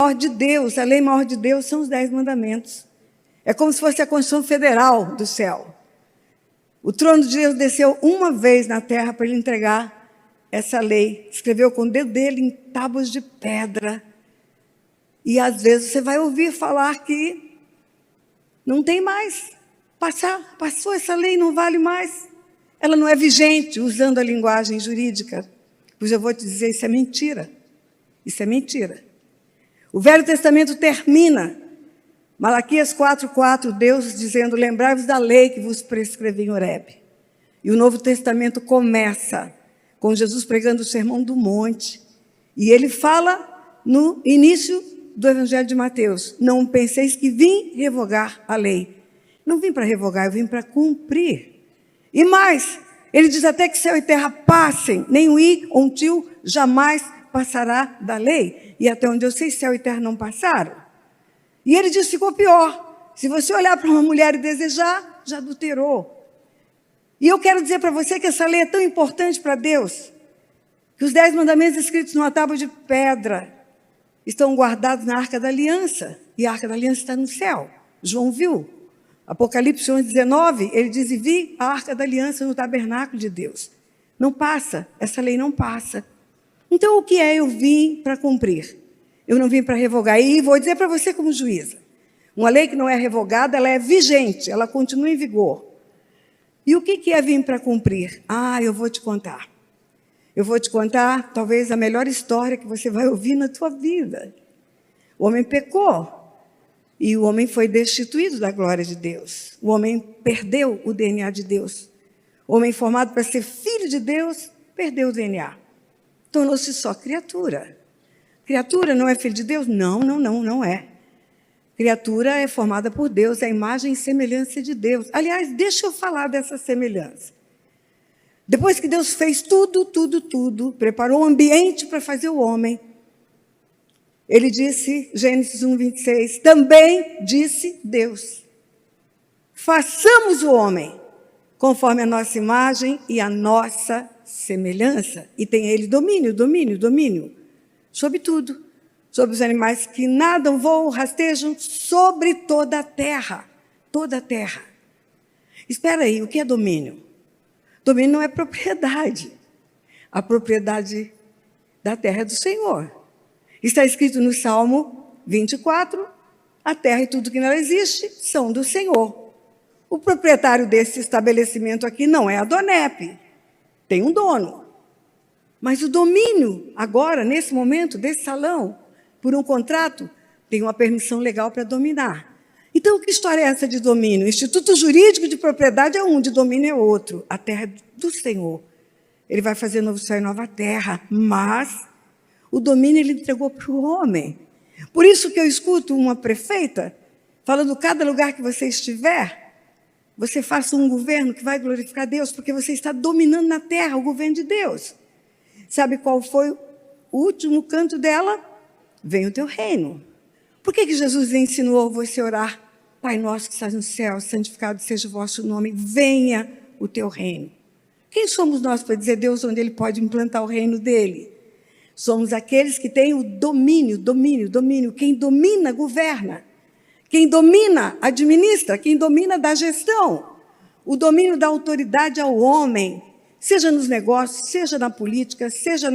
maior de Deus, a lei maior de Deus são os 10 mandamentos. É como se fosse a Constituição Federal do céu. O trono de Deus desceu uma vez na terra para ele entregar essa lei. Escreveu com o dedo dele em tábuas de pedra. E às vezes você vai ouvir falar que não tem mais. Passou essa lei, não vale mais. Ela não é vigente, usando a linguagem jurídica. Pois eu vou te dizer, isso é mentira. Isso é mentira. O Velho Testamento termina, Malaquias 4:4, Deus dizendo, lembrai-vos da lei que vos prescrevi em Horebe. E o Novo Testamento começa com Jesus pregando o Sermão do Monte. E ele fala no início do Evangelho de Mateus, não penseis que vim revogar a lei. Não vim para revogar, eu vim para cumprir. E mais, ele diz até que céu e terra passem, nem o i ou um tio jamais passará da lei. E até onde eu sei, céu e terra não passaram. E ele diz, ficou pior. Se você olhar para uma mulher e desejar, já adulterou. E eu quero dizer para você que essa lei é tão importante para Deus, que os 10 mandamentos escritos numa tábua de pedra estão guardados na Arca da Aliança. E a Arca da Aliança está no céu. João viu. Apocalipse 11:19, ele diz, e vi a Arca da Aliança no tabernáculo de Deus. Não passa, essa lei não passa. Então, o que é eu vim para cumprir? Eu não vim para revogar. E vou dizer para você como juíza, uma lei que não é revogada, ela é vigente, ela continua em vigor. E o que é vir para cumprir? Eu vou te contar. Eu vou te contar, talvez, a melhor história que você vai ouvir na tua vida. O homem pecou. E o homem foi destituído da glória de Deus. O homem perdeu o DNA de Deus. O homem formado para ser filho de Deus, perdeu o DNA. Tornou-se só criatura. Criatura não é filho de Deus? Não é. Criatura é formada por Deus, é a imagem e semelhança de Deus. Aliás, deixa eu falar dessa semelhança. Depois que Deus fez tudo, preparou o ambiente para fazer o homem, ele disse, Gênesis 1:26, também disse Deus, façamos o homem conforme a nossa imagem e a nossa semelhança. E tem ele domínio sobre tudo, sobre os animais que nadam, voam, rastejam, sobre toda a terra. Toda a terra. Espera aí, o que é domínio? Domínio não é propriedade. A propriedade da terra é do Senhor. Está escrito no Salmo 24, a terra e tudo que nela existe são do Senhor. O proprietário desse estabelecimento aqui não é a Donep, tem um dono. Mas o domínio, agora, nesse momento, desse salão, por um contrato, tem uma permissão legal para dominar. Então, que história é essa de domínio? O Instituto Jurídico de Propriedade é um, de domínio é outro. A terra é do Senhor. Ele vai fazer novo céu e nova terra, mas o domínio ele entregou para o homem. Por isso que eu escuto uma prefeita falando, cada lugar que você estiver, você faça um governo que vai glorificar Deus, porque você está dominando na terra o governo de Deus. Sabe qual foi o último canto dela? Venha o teu reino. Por que Jesus ensinou você a orar? Pai nosso que estás no céu, santificado seja o vosso nome, venha o teu reino. Quem somos nós para dizer Deus onde ele pode implantar o reino dele? Somos aqueles que têm o domínio. Quem domina, governa. Quem domina, administra. Quem domina, dá gestão. O domínio dá autoridade ao homem, seja nos negócios, seja na política, seja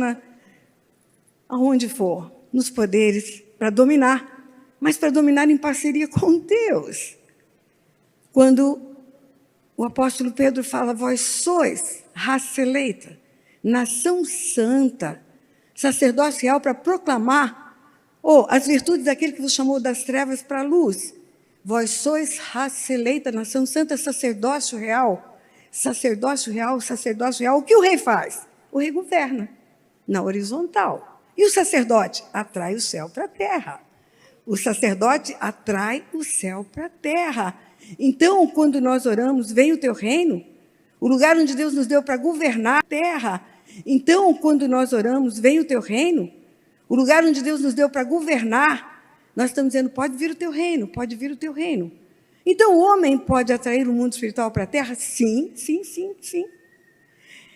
aonde for, nos poderes, para dominar, mas para dominar em parceria com Deus. Quando o apóstolo Pedro fala, vós sois raça eleita, nação santa, sacerdócio real para proclamar as virtudes daquele que vos chamou das trevas para a luz. Vós sois raça eleita, nação santa, sacerdócio real. Sacerdócio real. O que o rei faz? O rei governa na horizontal. E o sacerdote? Atrai o céu para a terra. O sacerdote atrai o céu para a terra. Então, quando nós oramos, vem o teu reino, o lugar onde Deus nos deu para governar a terra. Então, quando nós oramos, vem o teu reino, o lugar onde Deus nos deu para governar, nós estamos dizendo, pode vir o teu reino, pode vir o teu reino. Então, o homem pode atrair o mundo espiritual para a terra? Sim.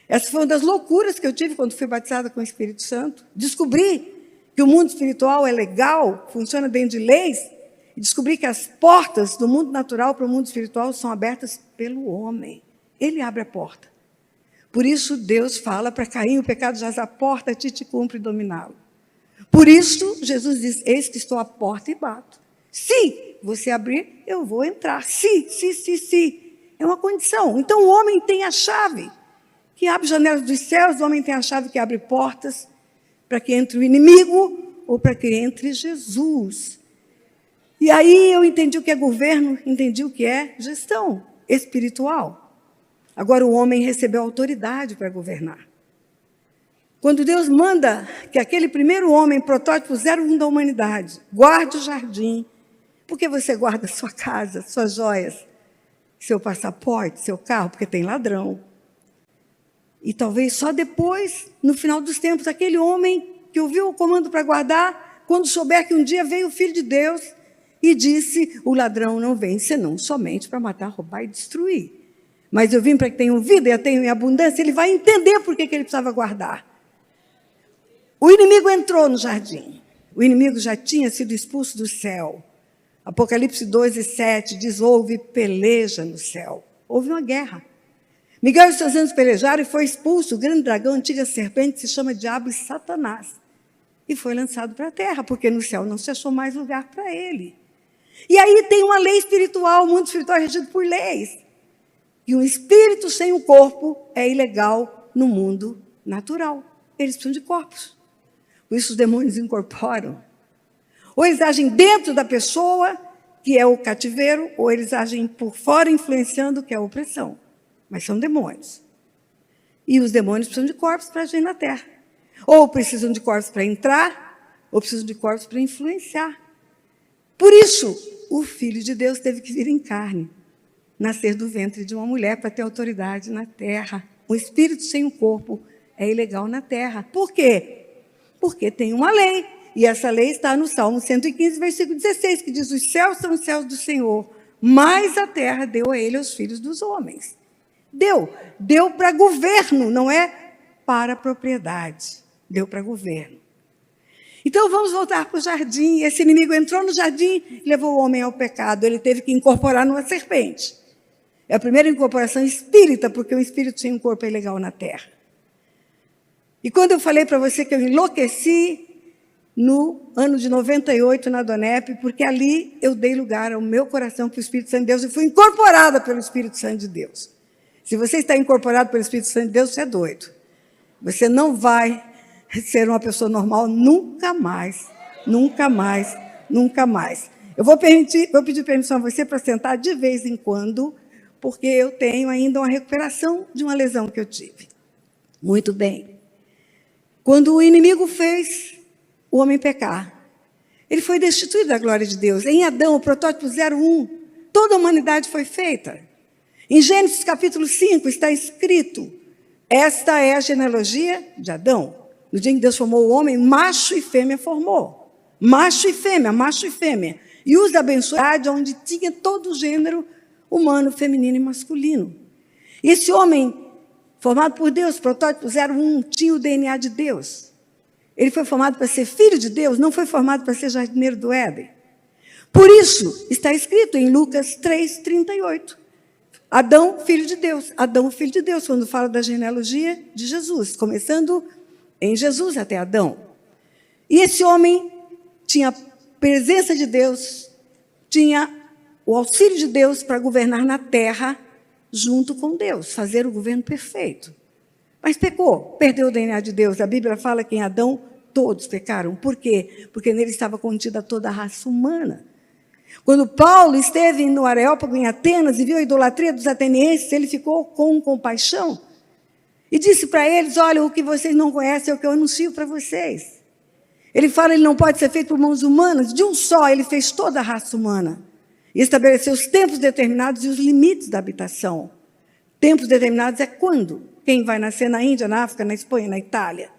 Essa foi uma das loucuras que eu tive quando fui batizada com o Espírito Santo. Descobri que o mundo espiritual é legal, funciona dentro de leis, e descobri que as portas do mundo natural para o mundo espiritual são abertas pelo homem. Ele abre a porta. Por isso Deus fala para Caim: o pecado jaz à porta, a ti te cumpre dominá-lo. Por isso Jesus diz: eis que estou à porta e bato. Se você abrir, eu vou entrar. Se. É uma condição. Então o homem tem a chave que abre janelas dos céus, o homem tem a chave que abre portas para que entre o inimigo ou para que entre Jesus. E aí eu entendi o que é governo, entendi o que é gestão espiritual. Agora o homem recebeu autoridade para governar. Quando Deus manda que aquele primeiro homem, protótipo 01 da humanidade, guarde o jardim, porque você guarda sua casa, suas joias, seu passaporte, seu carro, porque tem ladrão. E talvez só depois, no final dos tempos, aquele homem que ouviu o comando para guardar, quando souber que um dia veio o Filho de Deus e disse: o ladrão não vem senão somente para matar, roubar e destruir. Mas eu vim para que tenham vida e a tenham em abundância. Ele vai entender por que ele precisava guardar. O inimigo entrou no jardim. O inimigo já tinha sido expulso do céu. Apocalipse 2:7 diz: houve peleja no céu. Houve uma guerra. Miguel e seus anjos pelejaram e foi expulso. O grande dragão, a antiga serpente, se chama Diabo e Satanás. E foi lançado para a terra, porque no céu não se achou mais lugar para ele. E aí tem uma lei espiritual, o mundo espiritual é regido por leis. E um espírito sem um corpo é ilegal no mundo natural. Eles precisam de corpos. Por isso os demônios incorporam. Ou eles agem dentro da pessoa, que é o cativeiro, ou eles agem por fora, influenciando, que é a opressão. Mas são demônios. E os demônios precisam de corpos para agir na terra. Ou precisam de corpos para entrar, ou precisam de corpos para influenciar. Por isso, o Filho de Deus teve que vir em carne, nascer do ventre de uma mulher para ter autoridade na terra. Um espírito sem um corpo é ilegal na terra. Por quê? Porque tem uma lei. E essa lei está no Salmo 115, versículo 16, que diz: os céus são os céus do Senhor, mas a terra deu a ele aos filhos dos homens. Deu para governo, não é para propriedade. Deu para governo. Então vamos voltar para o jardim. Esse inimigo entrou no jardim e levou o homem ao pecado. Ele teve que incorporar numa serpente. É a primeira incorporação espírita, porque o espírito sem um corpo é ilegal na terra. E quando eu falei para você que eu enlouqueci no ano de 98 na Donep, porque ali eu dei lugar ao meu coração para o Espírito Santo de Deus e fui incorporada pelo Espírito Santo de Deus. Se você está incorporado pelo Espírito Santo de Deus, você é doido. Você não vai ser uma pessoa normal nunca mais, nunca mais, nunca mais. Eu vou pedir permissão a você para sentar de vez em quando, porque eu tenho ainda uma recuperação de uma lesão que eu tive. Muito bem. Quando o inimigo fez o homem pecar, ele foi destituído da glória de Deus. Em Adão, o protótipo 01, toda a humanidade foi feita. Em Gênesis capítulo 5 está escrito: esta é a genealogia de Adão. No dia em que Deus formou o homem, macho e fêmea formou. Macho e fêmea, macho e fêmea. E os abençoados, onde tinha todo o gênero humano, feminino e masculino. E esse homem, formado por Deus, protótipo 01, tinha o DNA de Deus. Ele foi formado para ser filho de Deus, não foi formado para ser jardineiro do Éden. Por isso, está escrito em Lucas 3:38. Adão, filho de Deus. Adão, filho de Deus, quando fala da genealogia de Jesus, começando em Jesus até Adão. E esse homem tinha a presença de Deus, tinha o auxílio de Deus para governar na terra junto com Deus, fazer o governo perfeito. Mas pecou, perdeu o DNA de Deus. A Bíblia fala que em Adão todos pecaram. Por quê? Porque nele estava contida toda a raça humana. Quando Paulo esteve no Areópago, em Atenas, e viu a idolatria dos atenienses, ele ficou com compaixão e disse para eles: olha, o que vocês não conhecem é o que eu anuncio para vocês. Ele fala, ele não pode ser feito por mãos humanas. De um só, ele fez toda a raça humana. E estabeleceu os tempos determinados e os limites da habitação. Tempos determinados é quando? Quem vai nascer na Índia, na África, na Espanha, na Itália?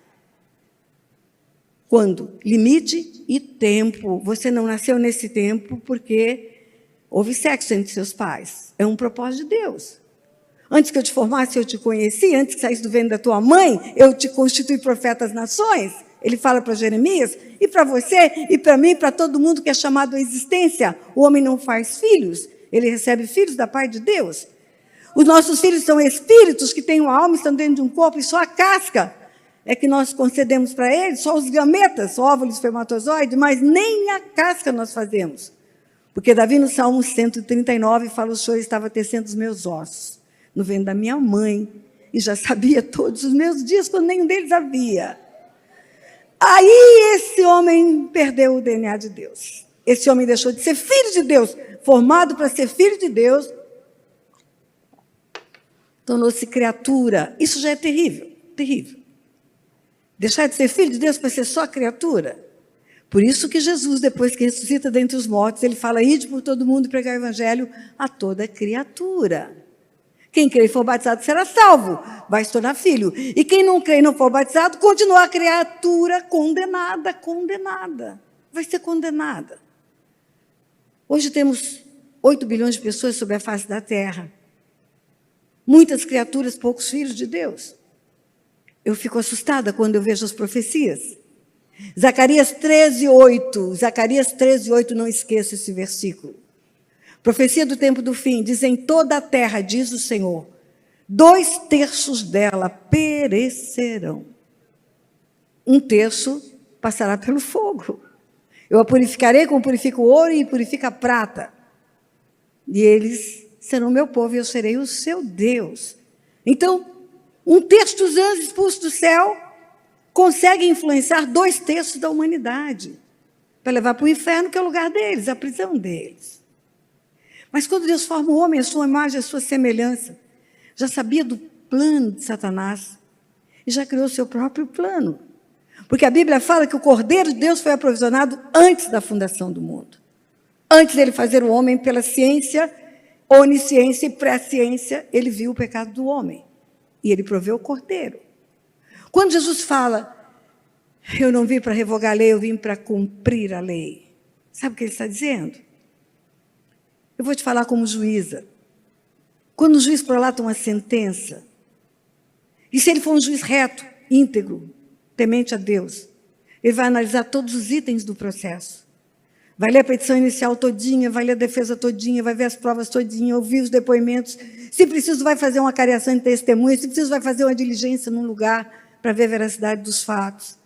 Quando? Limite e tempo. Você não nasceu nesse tempo porque houve sexo entre seus pais. É um propósito de Deus. Antes que eu te formasse, eu te conheci. Antes que saísse do ventre da tua mãe, eu te constituí profeta às nações. Ele fala para Jeremias, e para você, e para mim, para todo mundo que é chamado à existência. O homem não faz filhos, ele recebe filhos da parte de Deus. Os nossos filhos são espíritos que têm uma alma, estão dentro de um corpo, e só a casca é que nós concedemos para eles, só os gametas, óvulos, espermatozoides, mas nem a casca nós fazemos. Porque Davi, no Salmo 139, fala: o Senhor estava tecendo os meus ossos no ventre da minha mãe, e já sabia todos os meus dias, quando nenhum deles havia. Aí esse homem perdeu o DNA de Deus. Esse homem deixou de ser filho de Deus, formado para ser filho de Deus, tornou-se criatura. Isso já é terrível, terrível. Deixar de ser filho de Deus para ser só criatura. Por isso que Jesus, depois que ressuscita dentre os mortos, ele fala: ide por todo mundo e pregar o evangelho a toda criatura. Quem crê e for batizado será salvo, vai se tornar filho. E quem não crê e não for batizado, continua a criatura condenada, condenada. Vai ser condenada. Hoje temos 8 bilhões de pessoas sobre a face da terra. Muitas criaturas, poucos filhos de Deus. Eu fico assustada quando eu vejo as profecias. Zacarias 13:8. Zacarias 13:8, não esqueça esse versículo. Profecia do tempo do fim, diz: em toda a terra, diz o Senhor, 2/3 dela perecerão. 1/3 passará pelo fogo. Eu a purificarei como purifico o ouro e purifico a prata. E eles serão meu povo e eu serei o seu Deus. Então, 1/3 dos anjos expulsos do céu conseguem influenciar 2/3 da humanidade para levar para o inferno, que é o lugar deles, a prisão deles. Mas quando Deus forma o homem, a sua imagem, a sua semelhança, já sabia do plano de Satanás e já criou seu próprio plano. Porque a Bíblia fala que o Cordeiro de Deus foi aprovisionado antes da fundação do mundo. Antes dele fazer o homem pela ciência, onisciência e presciência, ele viu o pecado do homem. E ele proveu o Cordeiro. Quando Jesus fala: eu não vim para revogar a lei, eu vim para cumprir a lei. Sabe o que ele está dizendo? Eu vou te falar como juíza. Quando o juiz prolata uma sentença, e se ele for um juiz reto, íntegro, temente a Deus, ele vai analisar todos os itens do processo. Vai ler a petição inicial todinha, vai ler a defesa todinha, vai ver as provas todinha, ouvir os depoimentos. Se preciso, vai fazer uma cariação de testemunha. Se preciso, vai fazer uma diligência num lugar para ver a veracidade dos fatos.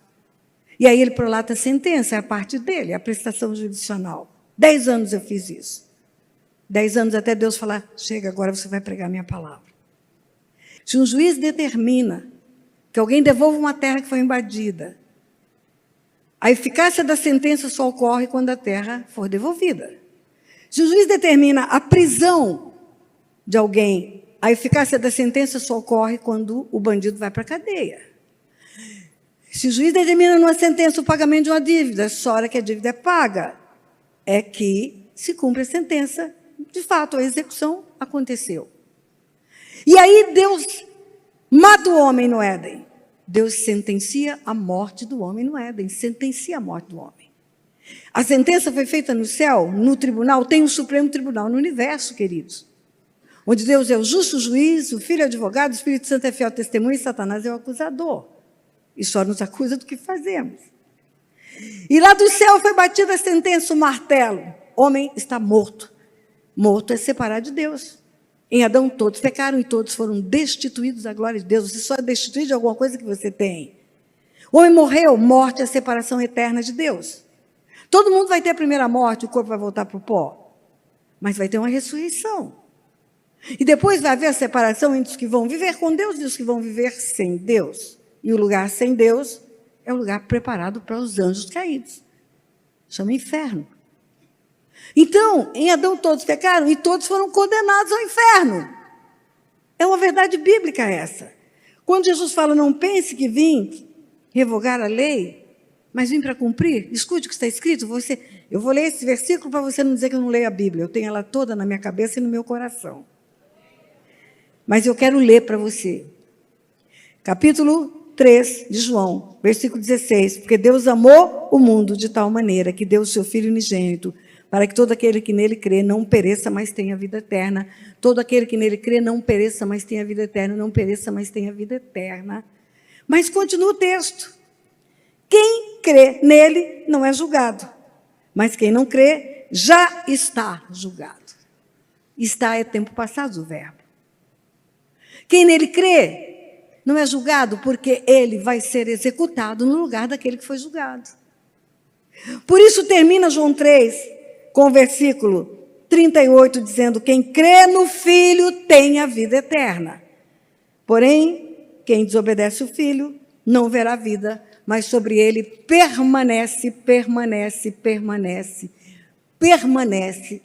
E aí ele prolata a sentença, é a parte dele, a prestação judicional. 10 anos eu fiz isso. 10 anos até Deus falar: chega, agora você vai pregar a minha palavra. Se um juiz determina que alguém devolva uma terra que foi invadida, a eficácia da sentença só ocorre quando a terra for devolvida. Se o juiz determina a prisão de alguém, a eficácia da sentença só ocorre quando o bandido vai para a cadeia. Se o juiz determina numa sentença o pagamento de uma dívida, só hora que a dívida é paga, é que se cumpre a sentença. De fato, a execução aconteceu. E aí Deus mata o homem no Éden. Deus sentencia a morte do homem no Éden. Sentencia a morte do homem. A sentença foi feita no céu, no tribunal. Tem um Supremo Tribunal no universo, queridos. Onde Deus é o justo juiz, o Filho é o advogado, o Espírito Santo é fiel testemunho e Satanás é o acusador. E só nos acusa do que fazemos. E lá do céu foi batida a sentença, o martelo. Homem está morto. Morto é separado de Deus. Em Adão todos pecaram e todos foram destituídos da glória de Deus. Você só é destituído de alguma coisa que você tem. O homem morreu, morte é a separação eterna de Deus. Todo mundo vai ter a primeira morte, o corpo vai voltar para o pó. Mas vai ter uma ressurreição. E depois vai haver a separação entre os que vão viver com Deus e os que vão viver sem Deus. E o lugar sem Deus é o lugar preparado para os anjos caídos. Chama inferno. Então, em Adão todos pecaram e todos foram condenados ao inferno. É uma verdade bíblica essa. Quando Jesus fala: não pense que vim revogar a lei, mas vim para cumprir, escute o que está escrito. Eu vou ler esse versículo para você não dizer que eu não leio a Bíblia. Eu tenho ela toda na minha cabeça e no meu coração. Mas eu quero ler para você. Capítulo 3 de João, versículo 16. Porque Deus amou o mundo de tal maneira que deu o seu Filho unigênito, para que todo aquele que nele crê não pereça, mas tenha vida eterna. Todo aquele que nele crê não pereça, mas tenha vida eterna. Não pereça, mas tenha vida eterna. Mas continua o texto. Quem crê nele não é julgado, mas quem não crê já está julgado. Está é tempo passado o verbo. Quem nele crê não é julgado, porque ele vai ser executado no lugar daquele que foi julgado. Por isso termina João 3, com o versículo 38, dizendo: quem crê no Filho tem a vida eterna. Porém, quem desobedece o Filho não verá vida, mas sobre ele permanece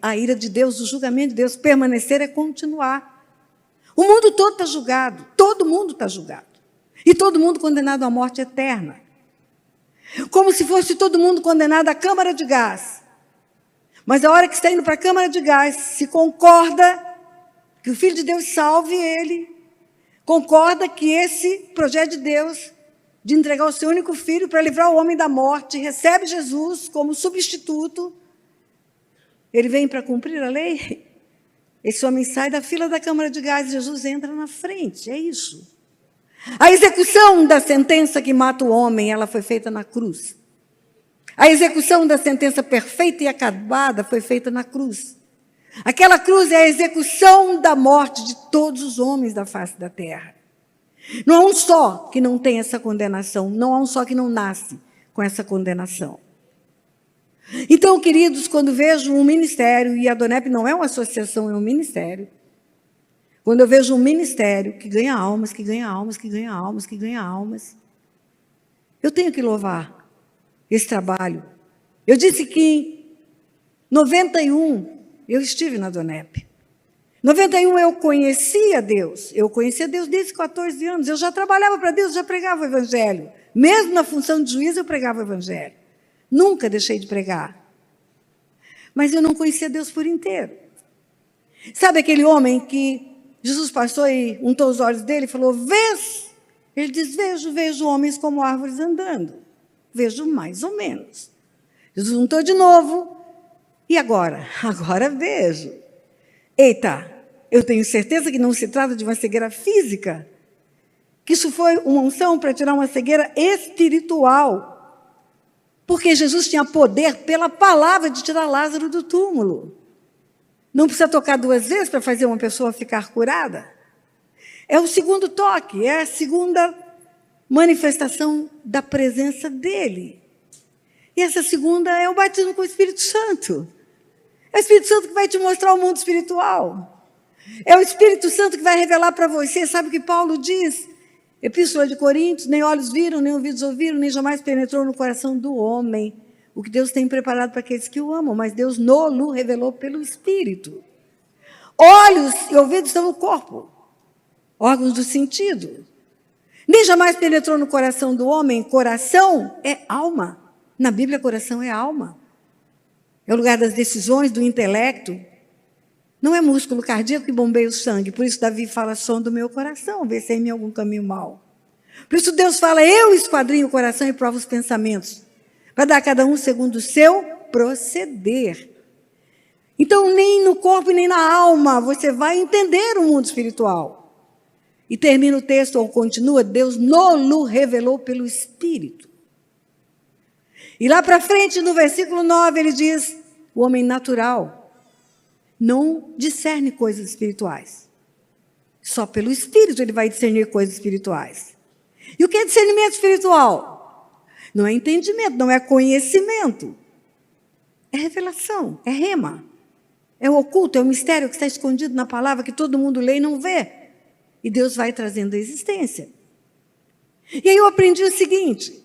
a ira de Deus, o julgamento de Deus. Permanecer é continuar. O mundo todo está julgado, todo mundo está julgado. E todo mundo condenado à morte eterna. Como se fosse todo mundo condenado à câmara de gás. Mas a hora que está indo para a câmara de gás, se concorda que o Filho de Deus salve ele, concorda que esse projeto de Deus, de entregar o seu único filho para livrar o homem da morte, recebe Jesus como substituto, ele vem para cumprir a lei. Esse homem sai da fila da câmara de gás e Jesus entra na frente, é isso. A execução da sentença que mata o homem, ela foi feita na cruz. A execução da sentença perfeita e acabada foi feita na cruz. Aquela cruz é a execução da morte de todos os homens da face da terra. Não há um só que não tem essa condenação, não há um só que não nasce com essa condenação. Então, queridos, quando vejo um ministério, e a Donep não é uma associação, é um ministério, quando eu vejo um ministério que ganha almas, eu tenho que louvar esse trabalho. Eu disse que em 91 eu estive na Donep. Em 91 eu conhecia Deus. Eu conhecia Deus desde 14 anos. Eu já trabalhava para Deus, já pregava o Evangelho. Mesmo na função de juiz, eu pregava o Evangelho. Nunca deixei de pregar. Mas eu não conhecia Deus por inteiro. Sabe aquele homem que Jesus passou e untou os olhos dele e falou: vês? Ele diz: vejo homens como árvores andando. Vejo mais ou menos. Jesus untou de novo. E agora? Agora vejo. Eita, eu tenho certeza que não se trata de uma cegueira física. Que isso foi uma unção para tirar uma cegueira espiritual. Porque Jesus tinha poder pela palavra de tirar Lázaro do túmulo. Não precisa tocar 2 vezes para fazer uma pessoa ficar curada. É o segundo toque, é a segunda manifestação da presença dele. E essa segunda é o batismo com o Espírito Santo. É o Espírito Santo que vai te mostrar o mundo espiritual. É o Espírito Santo que vai revelar para você. Sabe o que Paulo diz? Epístola de Coríntios: nem olhos viram, nem ouvidos ouviram, nem jamais penetrou no coração do homem o que Deus tem preparado para aqueles que o amam, mas Deus nos revelou pelo Espírito. Olhos e ouvidos estão no corpo, órgãos do sentido. Nem jamais penetrou no coração do homem. Coração é alma. Na Bíblia, coração é alma. É o lugar das decisões, do intelecto. Não é músculo cardíaco que bombeia o sangue. Por isso Davi fala: som do meu coração, vê se é em mim algum caminho mau. Por isso Deus fala: eu esquadrinho o coração e provo os pensamentos, para dar a cada um segundo o seu proceder. Então, nem no corpo nem na alma você vai entender o mundo espiritual. E termina o texto, ou continua: Deus nos revelou pelo Espírito. E lá para frente, no versículo 9, ele diz: o homem natural não discerne coisas espirituais. Só pelo Espírito ele vai discernir coisas espirituais. E o que é discernimento espiritual? Não é entendimento, não é conhecimento. É revelação, é rema. É o oculto, é o mistério que está escondido na palavra, que todo mundo lê e não vê. E Deus vai trazendo a existência. E aí eu aprendi o seguinte: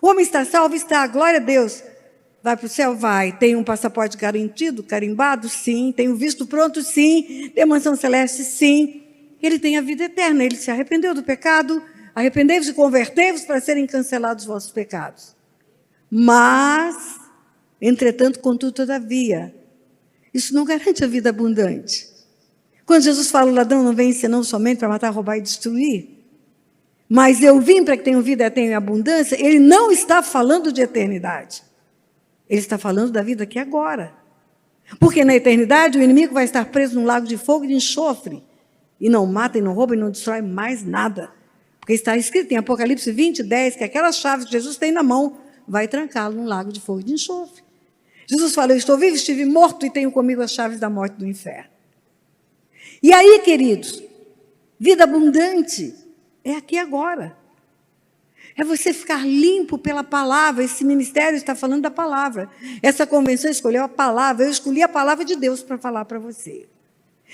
o homem está salvo, está, glória a Deus. Vai para o céu? Vai. Tem um passaporte garantido, carimbado? Sim. Tem um visto pronto? Sim. Tem a mansão celeste? Sim. Ele tem a vida eterna. Ele se arrependeu do pecado, arrependeu-vos e convertei-vos para serem cancelados os vossos pecados. Mas, entretanto, contudo, todavia, isso não garante a vida abundante. Quando Jesus fala: o ladrão não vem senão somente para matar, roubar e destruir, mas eu vim para que tenham vida, tenham abundância, ele não está falando de eternidade. Ele está falando da vida aqui agora. Porque na eternidade o inimigo vai estar preso num lago de fogo e de enxofre. E não mata, e não rouba, e não destrói mais nada. Porque está escrito em Apocalipse 20:10 que aquelas chaves que Jesus tem na mão vai trancá-lo num lago de fogo e de enxofre. Jesus fala, eu estou vivo, estive morto e tenho comigo as chaves da morte e do inferno. E aí, queridos, vida abundante é aqui agora. É você ficar limpo pela palavra. Esse ministério está falando da palavra. Essa convenção escolheu a palavra. Eu escolhi a palavra de Deus para falar para você.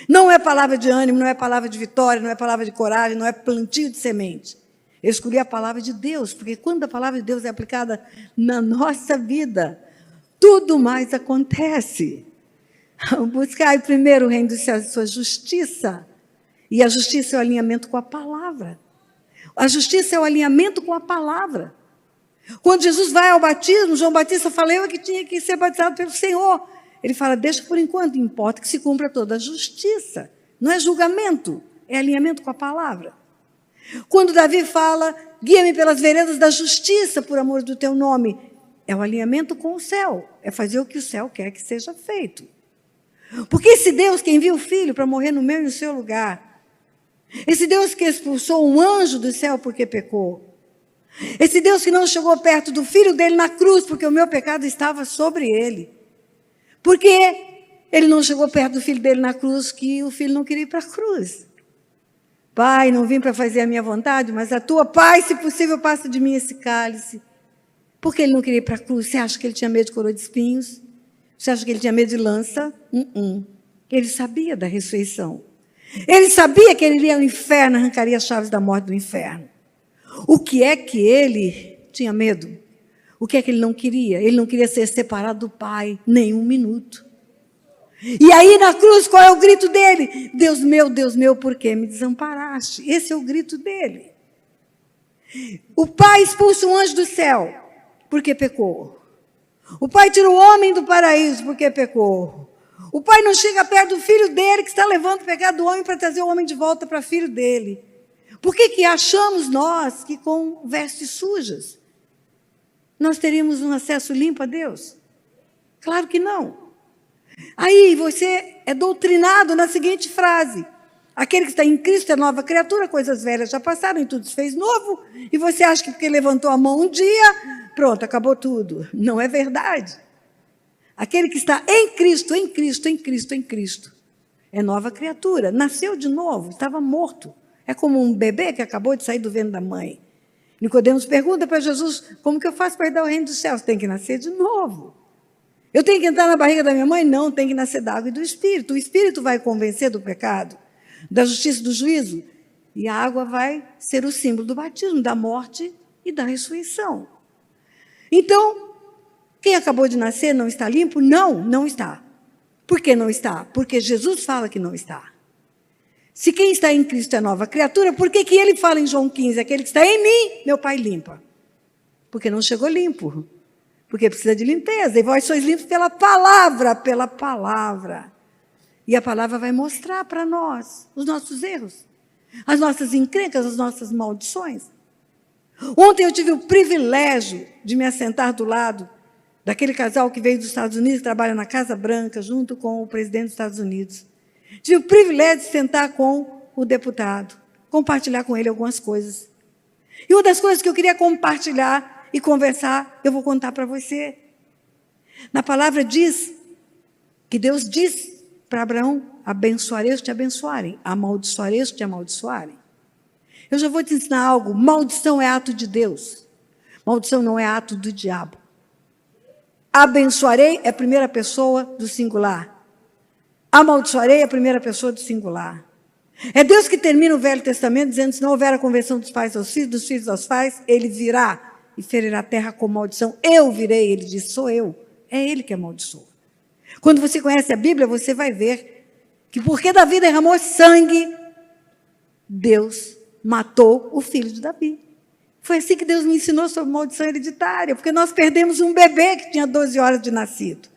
Não é palavra de ânimo, não é palavra de vitória, não é palavra de coragem, não é plantio de semente. Eu escolhi a palavra de Deus, porque quando a palavra de Deus é aplicada na nossa vida, tudo mais acontece. Buscai primeiro o reino dos céus e sua justiça. E a justiça é o alinhamento com a palavra. A justiça é o alinhamento com a palavra. Quando Jesus vai ao batismo, João Batista fala, eu é que tinha que ser batizado pelo Senhor. Ele fala, deixa por enquanto, importa que se cumpra toda a justiça. Não é julgamento, é alinhamento com a palavra. Quando Davi fala, guia-me pelas veredas da justiça, por amor do teu nome, é o alinhamento com o céu, é fazer o que o céu quer que seja feito. Porque esse Deus que envia o Filho para morrer no meu e no seu lugar, esse Deus que expulsou um anjo do céu porque pecou, esse Deus que não chegou perto do Filho dele na cruz porque o meu pecado estava sobre ele, porque ele não chegou perto do Filho dele na cruz que o Filho não queria ir para a cruz. Pai, não vim para fazer a minha vontade, mas a tua. Pai, se possível, passa de mim esse cálice. Por que ele não queria ir para a cruz? Você acha que ele tinha medo de coroa de espinhos? Você acha que ele tinha medo de lança? Ele sabia da ressurreição. Ele sabia que ele iria ao inferno, arrancaria as chaves da morte do inferno. O que é que ele tinha medo? O que é que ele não queria? Ele não queria ser separado do Pai, nem um minuto. E aí na cruz, qual é o grito dele? Deus meu, por que me desamparaste? Esse é o grito dele. O Pai expulsa um anjo do céu, porque pecou. O Pai tira o homem do paraíso, porque pecou. O Pai não chega perto do Filho dele, que está levando o pecado do homem para trazer o homem de volta para filho dele. Por que achamos nós que com vestes sujas nós teríamos um acesso limpo a Deus? Claro que não. Aí você é doutrinado na seguinte frase, aquele que está em Cristo é nova criatura, coisas velhas já passaram e tudo se fez novo, e você acha que porque levantou a mão um dia, pronto, acabou tudo. Não é verdade. Aquele que está em Cristo, em Cristo, em Cristo, em Cristo, é nova criatura, nasceu de novo, estava morto. É como um bebê que acabou de sair do ventre da mãe. Nicodemos pergunta para Jesus, como que eu faço para herdar o reino dos céus? Tem que nascer de novo. Eu tenho que entrar na barriga da minha mãe? Não, tem que nascer da água e do Espírito. O Espírito vai convencer do pecado, da justiça e do juízo. E a água vai ser o símbolo do batismo, da morte e da ressurreição. Então, quem acabou de nascer não está limpo? Não, não está. Por que não está? Porque Jesus fala que não está. Se quem está em Cristo é nova criatura, por que ele fala em João 15, aquele que está em mim, meu Pai limpa? Porque não chegou limpo. Porque precisa de limpeza. E vós sois limpos pela palavra, pela palavra. E a palavra vai mostrar para nós os nossos erros, as nossas encrencas, as nossas maldições. Ontem eu tive o privilégio de me assentar do lado daquele casal que veio dos Estados Unidos, trabalha na Casa Branca, junto com o presidente dos Estados Unidos. Tive o privilégio de sentar com o deputado, compartilhar com ele algumas coisas. E uma das coisas que eu queria compartilhar e conversar, eu vou contar para você. Na palavra diz que Deus diz para Abraão, abençoarei os que te abençoarem, amaldiçoarei os que te amaldiçoarem. Eu já vou te ensinar algo, maldição é ato de Deus, maldição não é ato do diabo. Abençoarei é a primeira pessoa do singular. Amaldiçoarei é a primeira pessoa do singular. É Deus que termina o Velho Testamento dizendo, se não houver a conversão dos pais aos filhos, dos filhos aos pais, ele virá e ferirá a terra com maldição. Eu virei, ele diz, sou eu. É ele que amaldiçoa. Quando você conhece a Bíblia, você vai ver que porque Davi derramou sangue, Deus matou o filho de Davi. Foi assim que Deus me ensinou sobre maldição hereditária, porque nós perdemos um bebê que tinha 12 horas de nascido.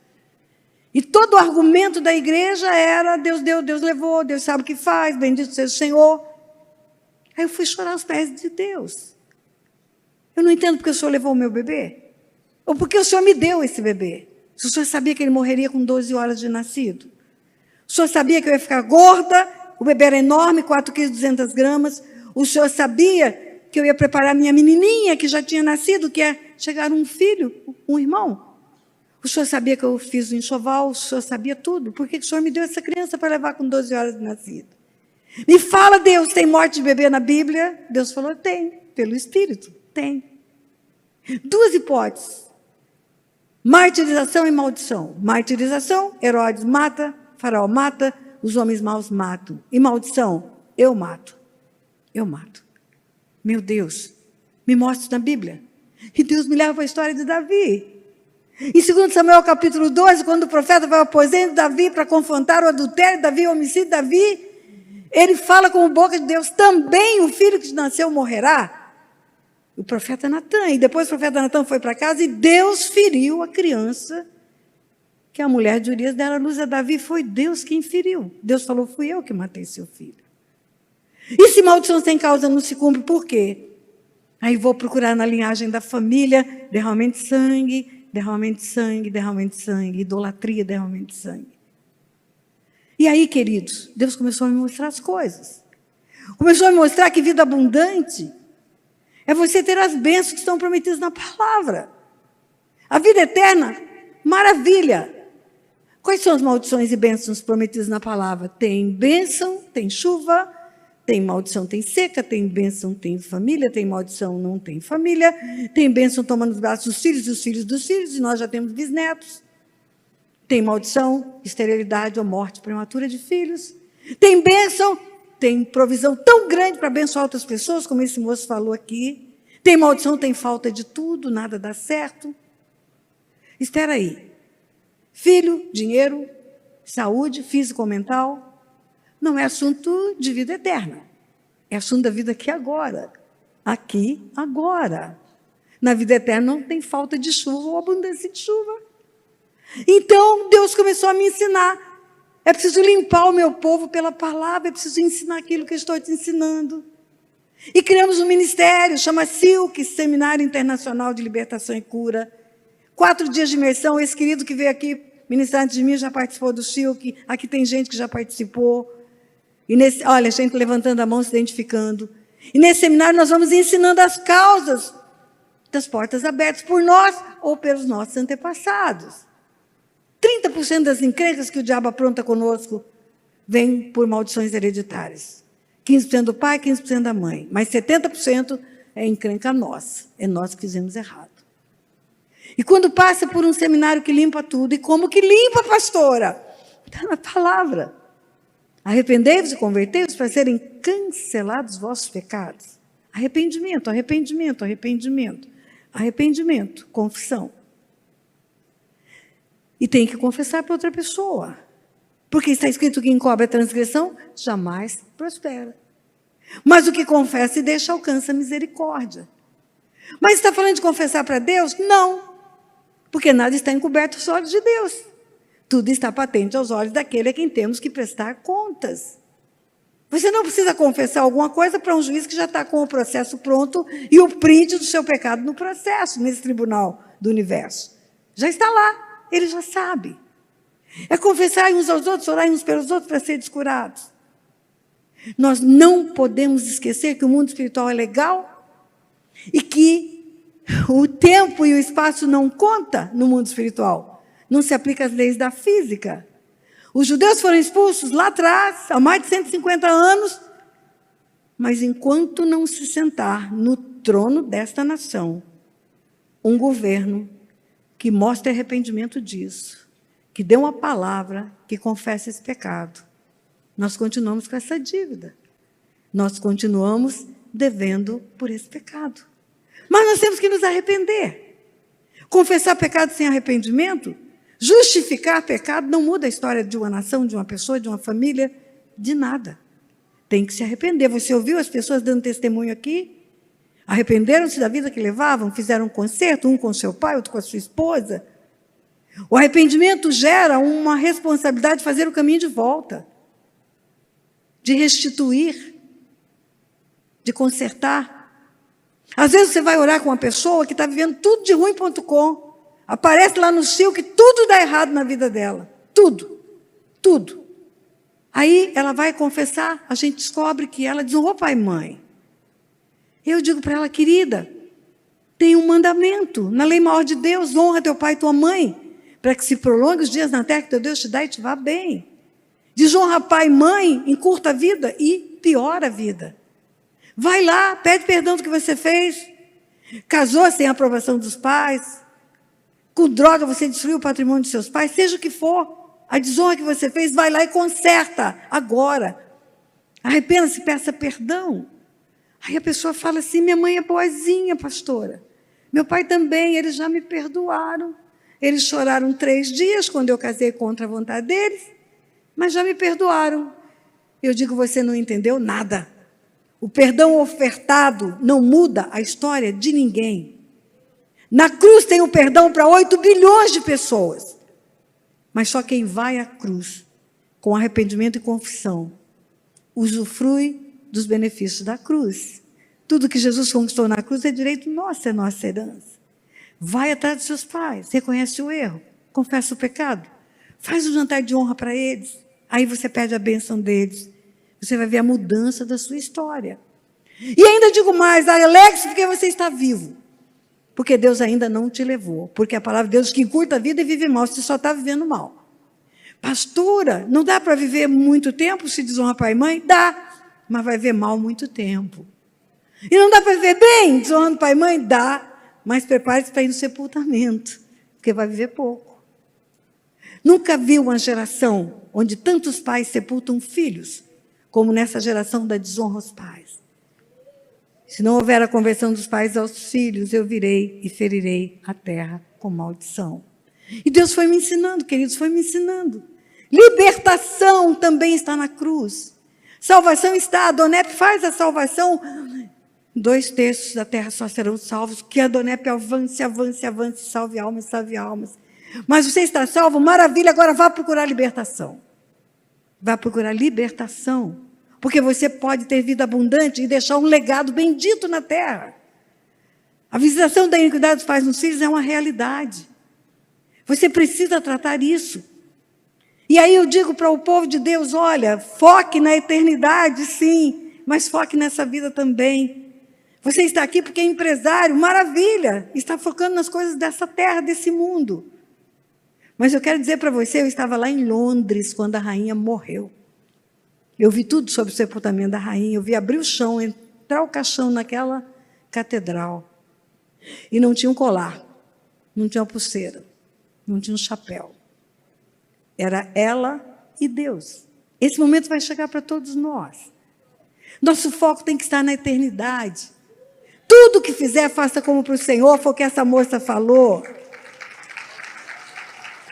E todo o argumento da igreja era, Deus deu, Deus levou, Deus sabe o que faz, bendito seja o Senhor. Aí eu fui chorar aos pés de Deus. Eu não entendo porque o Senhor levou o meu bebê. Ou porque o Senhor me deu esse bebê. Se o Senhor sabia que ele morreria com 12 horas de nascido. O Senhor sabia que eu ia ficar gorda, o bebê era enorme, 4,2 kg. O Senhor sabia que eu ia preparar minha menininha, que já tinha nascido, que ia chegar um filho, um irmão. O senhor sabia que eu fiz o enxoval, o senhor sabia tudo. Por que o senhor me deu essa criança para levar com 12 horas de nascido? Me fala, Deus, tem morte de bebê na Bíblia? Deus falou, tem, pelo Espírito, tem. Duas hipóteses. Martirização e maldição. Martirização, Herodes mata, Faraó mata, os homens maus matam. E maldição, eu mato. Eu mato. Meu Deus, me mostre na Bíblia. E Deus me leva para a história de Davi. Em 2 Samuel capítulo 12, quando o profeta vai ao aposento de Davi para confrontar o adultério de Davi, o homicídio de Davi, ele fala com a boca de Deus, também o filho que nasceu morrerá. O profeta Natan. E depois o profeta Natan foi para casa e Deus feriu a criança que a mulher de Urias deram à luz a Davi. Foi Deus quem feriu. Deus falou, fui eu que matei seu filho. E se maldição sem causa não se cumpre, por quê? Aí vou procurar na linhagem da família, derramamento de sangue, derramamento de sangue, derramamento de sangue, idolatria, derramamento de sangue. E aí, queridos, Deus começou a me mostrar as coisas. Começou a me mostrar que vida abundante é você ter as bênçãos que estão prometidas na palavra. A vida eterna, maravilha. Quais são as maldições e bênçãos prometidas na palavra? Tem bênção, tem chuva, tem maldição, tem seca, tem bênção, tem família, tem maldição, não tem família, tem bênção tomando os braços dos filhos e os filhos dos filhos, e nós já temos bisnetos. Tem maldição, esterilidade ou morte prematura de filhos. Tem bênção, tem provisão tão grande para abençoar outras pessoas, como esse moço falou aqui. Tem maldição, tem falta de tudo, nada dá certo. Espera aí. Filho, dinheiro, saúde, físico ou mental, não é assunto de vida eterna. É assunto da vida aqui agora. Aqui, agora. Na vida eterna não tem falta de chuva ou abundância de chuva. Então, Deus começou a me ensinar. É preciso limpar o meu povo pela palavra, é preciso ensinar aquilo que eu estou te ensinando. E criamos um ministério, chama SILC, Seminário Internacional de Libertação e Cura. 4 dias de imersão, esse querido que veio aqui ministrar antes de mim já participou do SILC, aqui tem gente que já participou. E olha, gente levantando a mão, se identificando. E nesse seminário nós vamos ensinando as causas das portas abertas por nós ou pelos nossos antepassados. 30% das encrencas que o diabo apronta conosco vem por maldições hereditárias. 15% do pai, 15% da mãe. Mas 70% é encrenca nossa. É nós que fizemos errado. E quando passa por um seminário que limpa tudo, e como que limpa, pastora? Está na palavra. Arrependei-vos e convertei-vos para serem cancelados os vossos pecados. Arrependimento, arrependimento, arrependimento. Arrependimento, confissão. E tem que confessar para outra pessoa. Porque está escrito que quem cobre a transgressão jamais prospera. Mas o que confessa e deixa alcança a misericórdia. Mas está falando de confessar para Deus? Não. Porque nada está encoberto aos olhos de Deus. Tudo está patente aos olhos daquele a quem temos que prestar contas. Você não precisa confessar alguma coisa para um juiz que já está com o processo pronto e o print do seu pecado no processo, nesse tribunal do universo. Já está lá. Ele já sabe. É confessar uns aos outros, orar uns pelos outros para serem curados. Nós não podemos esquecer que o mundo espiritual é legal e que o tempo e o espaço não contam no mundo espiritual. Não se aplica às leis da física. Os judeus foram expulsos lá atrás, há mais de 150 anos, mas enquanto não se sentar no trono desta nação, um governo que mostre arrependimento disso, que dê uma palavra que confesse esse pecado. Nós continuamos com essa dívida. Nós continuamos devendo por esse pecado. Mas nós temos que nos arrepender. Confessar pecado sem arrependimento, justificar pecado, não muda a história de uma nação, de uma pessoa, de uma família, de nada. Tem que se arrepender. Você ouviu as pessoas dando testemunho aqui? Arrependeram-se da vida que levavam, fizeram um concerto, um com seu pai, outro com a sua esposa. O arrependimento gera uma responsabilidade de fazer o caminho de volta, de restituir, de consertar. Às vezes você vai orar com uma pessoa que está vivendo tudo de ruim.com, aparece lá no SILC que tudo dá errado na vida dela, tudo, tudo. Aí ela vai confessar, a gente descobre que ela desonrou pai e mãe. Eu digo para ela, querida, tem um mandamento na lei maior de Deus, honra teu pai e tua mãe, para que se prolongue os dias na terra que teu Deus te dá e te vá bem. Desonra pai e mãe, encurta a vida e piora a vida. Vai lá, pede perdão do que você fez. Casou sem a aprovação dos pais. Com droga você destruiu o patrimônio de seus pais. Seja o que for, a desonra que você fez, vai lá e conserta agora. Arrependa-se, peça perdão. Aí a pessoa fala assim, minha mãe é boazinha, pastora. Meu pai também, eles já me perdoaram. Eles choraram 3 dias quando eu casei contra a vontade deles, mas já me perdoaram. Eu digo, você não entendeu nada. O perdão ofertado não muda a história de ninguém. Na cruz tem o perdão para 8 bilhões de pessoas. Mas só quem vai à cruz com arrependimento e confissão usufrui dos benefícios da cruz. Tudo que Jesus conquistou na cruz é direito nosso, é nossa herança. Vai atrás dos seus pais, reconhece o erro, confessa o pecado, faz um jantar de honra para eles. Aí você pede a bênção deles. Você vai ver a mudança da sua história. E ainda digo mais, alegre-se porque você está vivo. Porque Deus ainda não te levou. Porque a palavra de Deus diz que encurta a vida e vive mal. Você só está vivendo mal. Pastora, não dá para viver muito tempo se desonra pai e mãe? Dá, mas vai viver mal muito tempo. E não dá para viver bem desonrando pai e mãe? Dá, mas prepare-se para ir no sepultamento. Porque vai viver pouco. Nunca vi uma geração onde tantos pais sepultam filhos como nessa geração da desonra aos pais. Se não houver a conversão dos pais aos filhos, eu virei e ferirei a terra com maldição. E Deus foi me ensinando, queridos, foi me ensinando. Libertação também está na cruz. Salvação está, a Donep faz a salvação. 2/3 da terra só serão salvos, que a Donep avance, avance, avance, salve almas, salve almas. Mas você está salvo, maravilha, agora vá procurar libertação. Vá procurar libertação, porque você pode ter vida abundante e deixar um legado bendito na terra. A visitação da iniquidade dos pais nos filhos é uma realidade. Você precisa tratar isso. E aí eu digo para o povo de Deus, olha, foque na eternidade, sim, mas foque nessa vida também. Você está aqui porque é empresário, maravilha, está focando nas coisas dessa terra, desse mundo. Mas eu quero dizer para você, eu estava lá em Londres quando a rainha morreu. Eu vi tudo sobre o sepultamento da rainha, eu vi abrir o chão, entrar o caixão naquela catedral. E não tinha um colar, não tinha uma pulseira, não tinha um chapéu. Era ela e Deus. Esse momento vai chegar para todos nós. Nosso foco tem que estar na eternidade. Tudo que fizer, faça como para o Senhor, foi o que essa moça falou.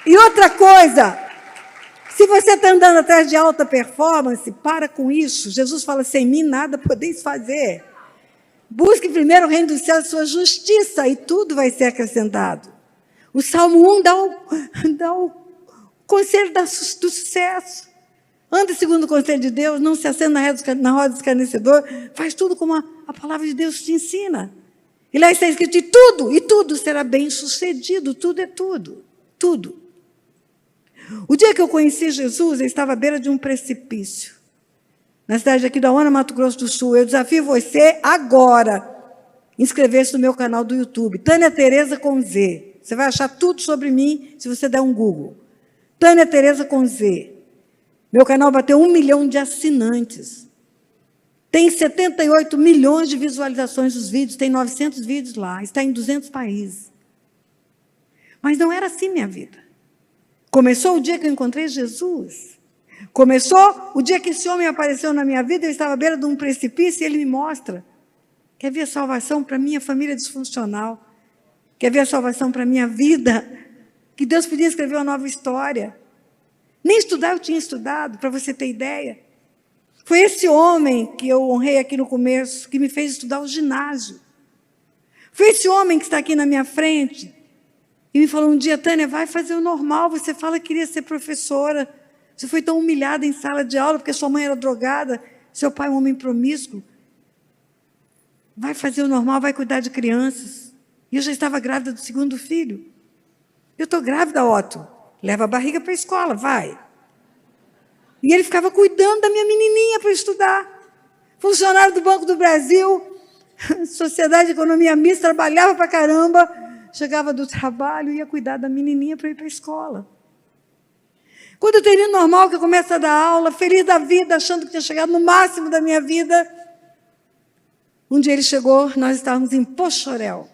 E outra coisa, se você está andando atrás de alta performance, para com isso. Jesus fala, sem mim nada podeis fazer. Busque primeiro o reino dos céus e sua justiça, e tudo vai ser acrescentado. O Salmo 1 dá o conselho do sucesso. Anda segundo o conselho de Deus, não se acenda na roda do escarnecedor, faz tudo como a palavra de Deus te ensina. E lá está escrito, e tudo será bem sucedido, tudo é tudo, tudo. O dia que eu conheci Jesus, eu estava à beira de um precipício. Na cidade aqui da Ona, Mato Grosso do Sul. Eu desafio você agora, inscrever-se no meu canal do YouTube, Tânia Tereza com Z. Você vai achar tudo sobre mim, se você der um Google. Tânia Tereza com Z. Meu canal bateu 1 milhão de assinantes. Tem 78 milhões de visualizações dos vídeos, tem 900 vídeos lá, está em 200 países. Mas não era assim minha vida. Começou o dia que eu encontrei Jesus. Começou o dia que esse homem apareceu na minha vida, eu estava à beira de um precipício e ele me mostra que havia salvação para a minha família disfuncional, que havia salvação para a minha vida, que Deus podia escrever uma nova história. Nem estudar eu tinha estudado, para você ter ideia. Foi esse homem que eu honrei aqui no começo, que me fez estudar o ginásio. Foi esse homem que está aqui na minha frente, e me falou um dia, Tânia, vai fazer o normal, você fala que queria ser professora, você foi tão humilhada em sala de aula, porque sua mãe era drogada, seu pai é um homem promíscuo. Vai fazer o normal, vai cuidar de crianças. E eu já estava grávida do 2º filho. Eu estou grávida, Otto. Leva a barriga para a escola, vai. E ele ficava cuidando da minha menininha para estudar. Funcionário do Banco do Brasil, Sociedade de economia mista, trabalhava pra caramba, chegava do trabalho, ia cuidar da menininha para ir para a escola. Quando eu termino normal, que eu começo a dar aula, feliz da vida, achando que tinha chegado no máximo da minha vida, um dia ele chegou, nós estávamos em Pochorel.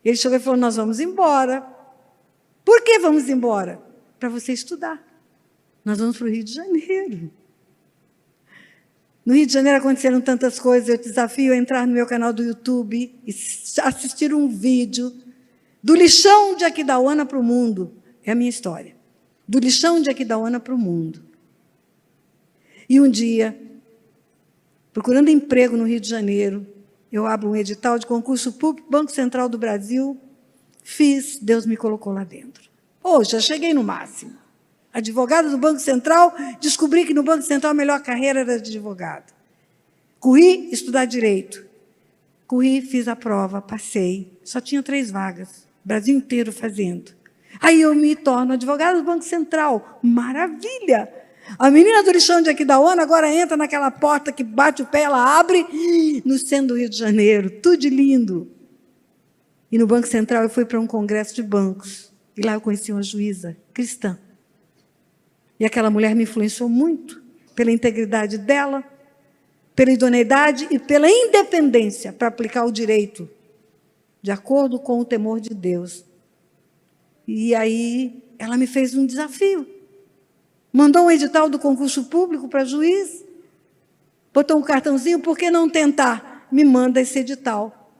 Ele chegou e falou, nós vamos embora. Por que vamos embora? Para você estudar. Nós vamos para o Rio de Janeiro. No Rio de Janeiro aconteceram tantas coisas, eu desafio a entrar no meu canal do YouTube e assistir um vídeo do lixão de Aquidauana para o mundo. É a minha história. Do lixão de Aquidauana para o mundo. E um dia, procurando emprego no Rio de Janeiro, eu abro um edital de concurso público, Banco Central do Brasil, fiz, Deus me colocou lá dentro. Já cheguei no máximo. Advogada do Banco Central, descobri que no Banco Central a melhor carreira era de advogado. Corri estudar direito. Corri, fiz a prova, passei. Só tinha 3 vagas, Brasil inteiro fazendo. Aí eu me torno advogada do Banco Central. Maravilha! A menina do lixão de Aquidauana agora entra naquela porta que bate o pé, ela abre, no centro do Rio de Janeiro, tudo de lindo. E no Banco Central eu fui para um congresso de bancos. E lá eu conheci uma juíza cristã. E aquela mulher me influenciou muito pela integridade dela, pela idoneidade e pela independência para aplicar o direito, de acordo com o temor de Deus. E aí ela me fez um desafio. Mandou um edital do concurso público para juiz, botou um cartãozinho, por que não tentar? Me manda esse edital.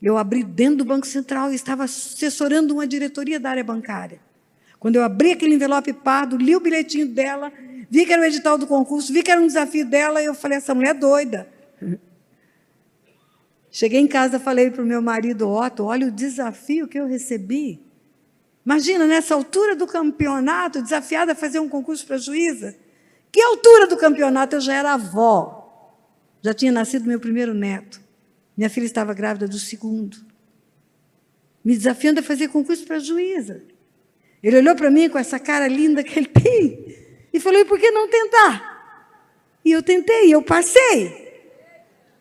Eu abri dentro do Banco Central e estava assessorando uma diretoria da área bancária. Quando eu abri aquele envelope pardo, li o bilhetinho dela, vi que era o edital do concurso, vi que era um desafio dela, e eu falei, essa mulher é doida. Cheguei em casa, falei para o meu marido, Otto, olha o desafio que eu recebi. Imagina, nessa altura do campeonato, desafiada a fazer um concurso para juíza. Que altura do campeonato? Eu já era avó. Já tinha nascido meu primeiro neto. Minha filha estava grávida do segundo. Me desafiando a fazer concurso para juíza. Ele olhou para mim com essa cara linda que ele tem e falou, e por que não tentar? E eu tentei, e eu passei.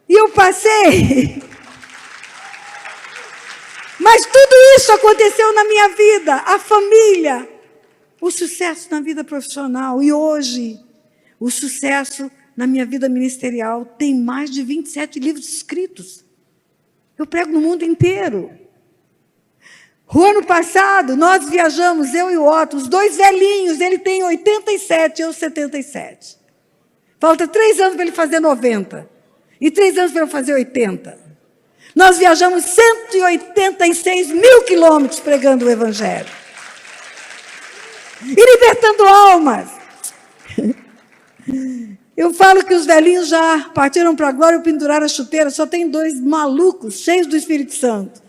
E eu passei. Mas tudo isso aconteceu na minha vida, a família, o sucesso na vida profissional. E hoje, o sucesso na minha vida ministerial tem mais de 27 livros escritos. Eu prego no mundo inteiro. O ano passado, nós viajamos, eu e o Otto, os 2 velhinhos, ele tem 87, eu 77. Falta 3 anos para ele fazer 90. E 3 anos para eu fazer 80. Nós viajamos 186 mil quilômetros pregando o Evangelho. E libertando almas. Eu falo que os velhinhos já partiram para a glória e penduraram a chuteira, só tem 2 malucos, cheios do Espírito Santo,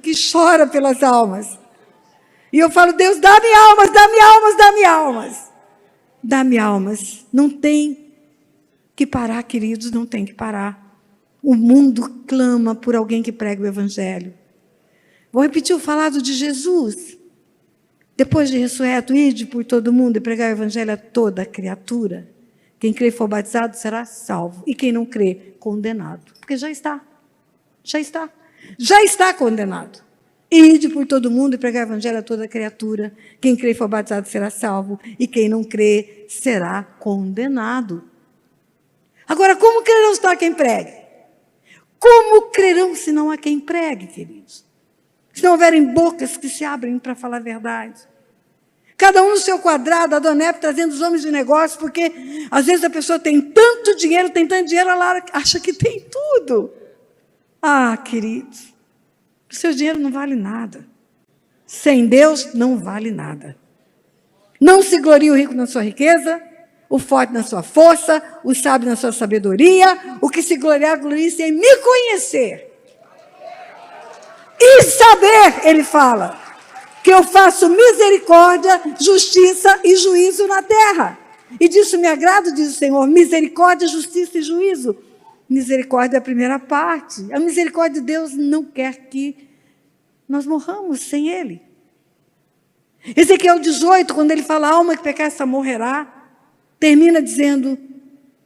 que chora pelas almas. E eu falo, Deus, dá-me almas, dá-me almas, dá-me almas. Dá-me almas. Não tem que parar, queridos, não tem que parar. O mundo clama por alguém que pregue o Evangelho. Vou repetir o falado de Jesus. Depois de ressurreto, ide por todo mundo e pregar o Evangelho a toda criatura. Quem crê e for batizado será salvo. E quem não crê, condenado. Porque já está. Já está. Já está condenado. Ide por todo mundo e pregar o Evangelho a toda criatura. Quem crê e for batizado será salvo. E quem não crê será condenado. Agora, como crerão se não há quem pregue? Como crerão se não há quem pregue, queridos? Se não houverem bocas que se abrem para falar a verdade. Cada um no seu quadrado, a Donep trazendo os homens de negócio, porque às vezes a pessoa tem tanto dinheiro, ela acha que tem tudo. Ah, queridos, o seu dinheiro não vale nada. Sem Deus, não vale nada. Não se glorie o rico na sua riqueza, o forte na sua força, o sábio na sua sabedoria, o que se gloriar, glorie-se em me conhecer. E saber, ele fala, que eu faço misericórdia, justiça e juízo na terra. E disso me agrado, diz o Senhor, misericórdia, justiça e juízo. Misericórdia é a primeira parte. A misericórdia de Deus não quer que nós morramos sem Ele. Ezequiel 18, quando ele fala, a alma que pecar, essa morrerá, termina dizendo,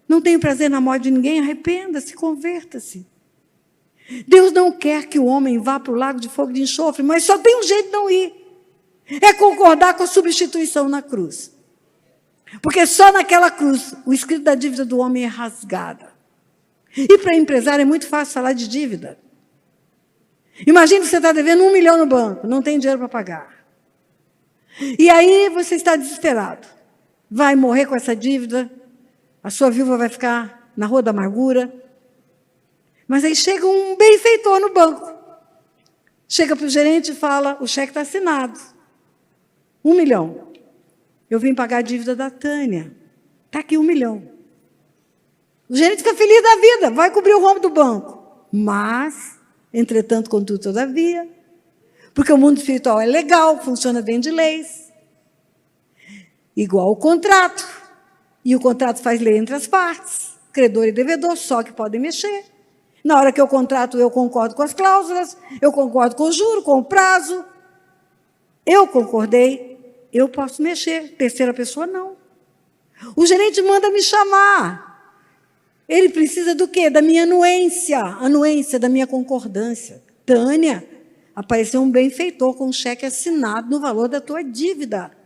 não tenho prazer na morte de ninguém, arrependa-se, converta-se. Deus não quer que o homem vá para o lago de fogo e de enxofre, mas só tem um jeito de não ir. É concordar com a substituição na cruz. Porque só naquela cruz o escrito da dívida do homem é rasgada. E para empresário é muito fácil falar de dívida. Imagina que você está devendo 1 milhão no banco, não tem dinheiro para pagar. E aí você está desesperado. Vai morrer com essa dívida, a sua viúva vai ficar na rua da amargura. Mas aí chega um benfeitor no banco. Chega para o gerente e fala, o cheque está assinado. 1 milhão. Eu vim pagar a dívida da Tânia. Está aqui 1 milhão. O gerente fica feliz da vida, vai cobrir o rombo do banco. Mas, entretanto, contudo, todavia, porque o mundo espiritual é legal, funciona dentro de leis. Igual o contrato. E o contrato faz lei entre as partes. Credor e devedor, só que podem mexer. Na hora que eu contrato, eu concordo com as cláusulas, eu concordo com o juro, com o prazo. Eu concordei, eu posso mexer. Terceira pessoa, não. O gerente manda me chamar. Ele precisa do quê? Da minha anuência da minha concordância. Tânia, apareceu um benfeitor com um cheque assinado no valor da tua dívida.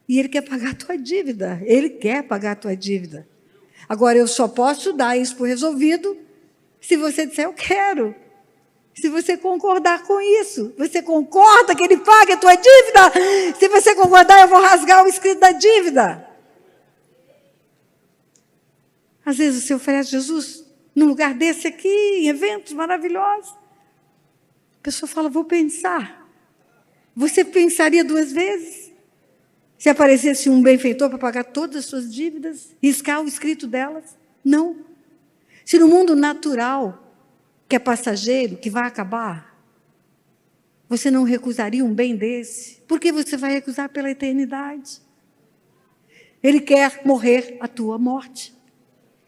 E ele quer pagar a tua dívida. Ele quer pagar a tua dívida. Agora, eu só posso dar isso por resolvido se você disser, eu quero. Se você concordar com isso. Você concorda que ele pague a tua dívida? Se você concordar, eu vou rasgar o escrito da dívida. Às vezes você oferece Jesus num lugar desse aqui, em eventos maravilhosos. A pessoa fala, vou pensar. Você pensaria 2 vezes? Se aparecesse um benfeitor para pagar todas as suas dívidas, riscar o escrito delas? Não. Se no mundo natural, que é passageiro, que vai acabar, você não recusaria um bem desse? Por que você vai recusar pela eternidade? Ele quer morrer a tua morte.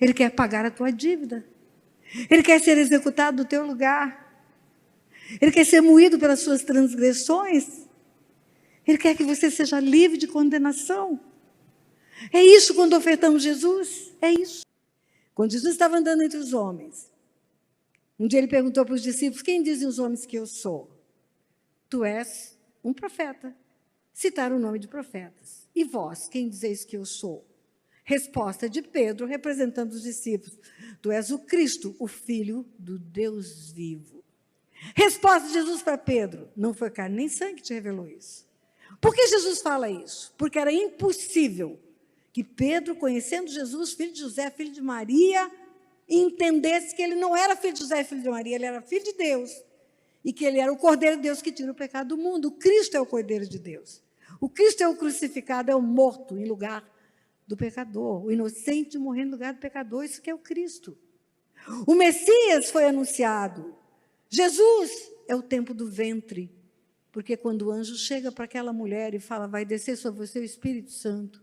Ele quer pagar a tua dívida. Ele quer ser executado no teu lugar. Ele quer ser moído pelas suas transgressões. Ele quer que você seja livre de condenação. É isso quando ofertamos Jesus. É isso. Quando Jesus estava andando entre os homens, um dia ele perguntou para os discípulos, quem dizem os homens que eu sou? Tu és um profeta. Citaram o nome de profetas. E vós, quem dizeis que eu sou? Resposta de Pedro, representando os discípulos. Tu és o Cristo, o Filho do Deus vivo. Resposta de Jesus para Pedro. Não foi carne nem sangue que te revelou isso. Por que Jesus fala isso? Porque era impossível que Pedro, conhecendo Jesus, filho de José, filho de Maria, entendesse que ele não era filho de José, filho de Maria, ele era filho de Deus. E que ele era o Cordeiro de Deus que tira o pecado do mundo. O Cristo é o Cordeiro de Deus. O Cristo é o crucificado, é o morto em lugar do pecador. O inocente morrendo no lugar do pecador. Isso que é o Cristo. O Messias foi anunciado. Jesus é o tempo do ventre. Porque quando o anjo chega para aquela mulher e fala, vai descer sobre você o Espírito Santo,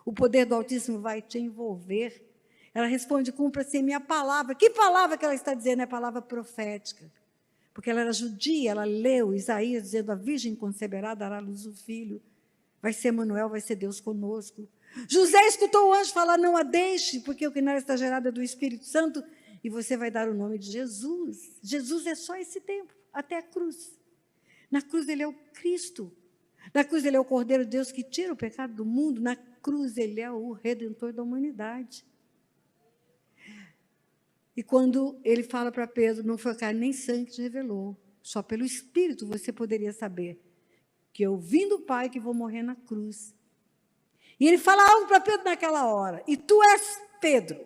o poder do Altíssimo vai te envolver. Ela responde, cumpra-se a minha palavra. Que palavra que ela está dizendo? É a palavra profética. Porque ela era judia, ela leu Isaías dizendo, a virgem conceberá, dará à luz o filho. Vai ser Emanuel, vai ser Deus conosco. José escutou o anjo falar, não a deixe, porque o que nela está gerado é do Espírito Santo, e você vai dar o nome de Jesus. Jesus é só esse tempo, até a cruz. Na cruz ele é o Cristo. Na cruz ele é o Cordeiro de Deus que tira o pecado do mundo. Na cruz ele é o Redentor da humanidade. E quando ele fala para Pedro, não foi carne nem sangue que te revelou, só pelo Espírito você poderia saber que eu vim do Pai que vou morrer na cruz. E ele fala algo para Pedro naquela hora, e tu és Pedro,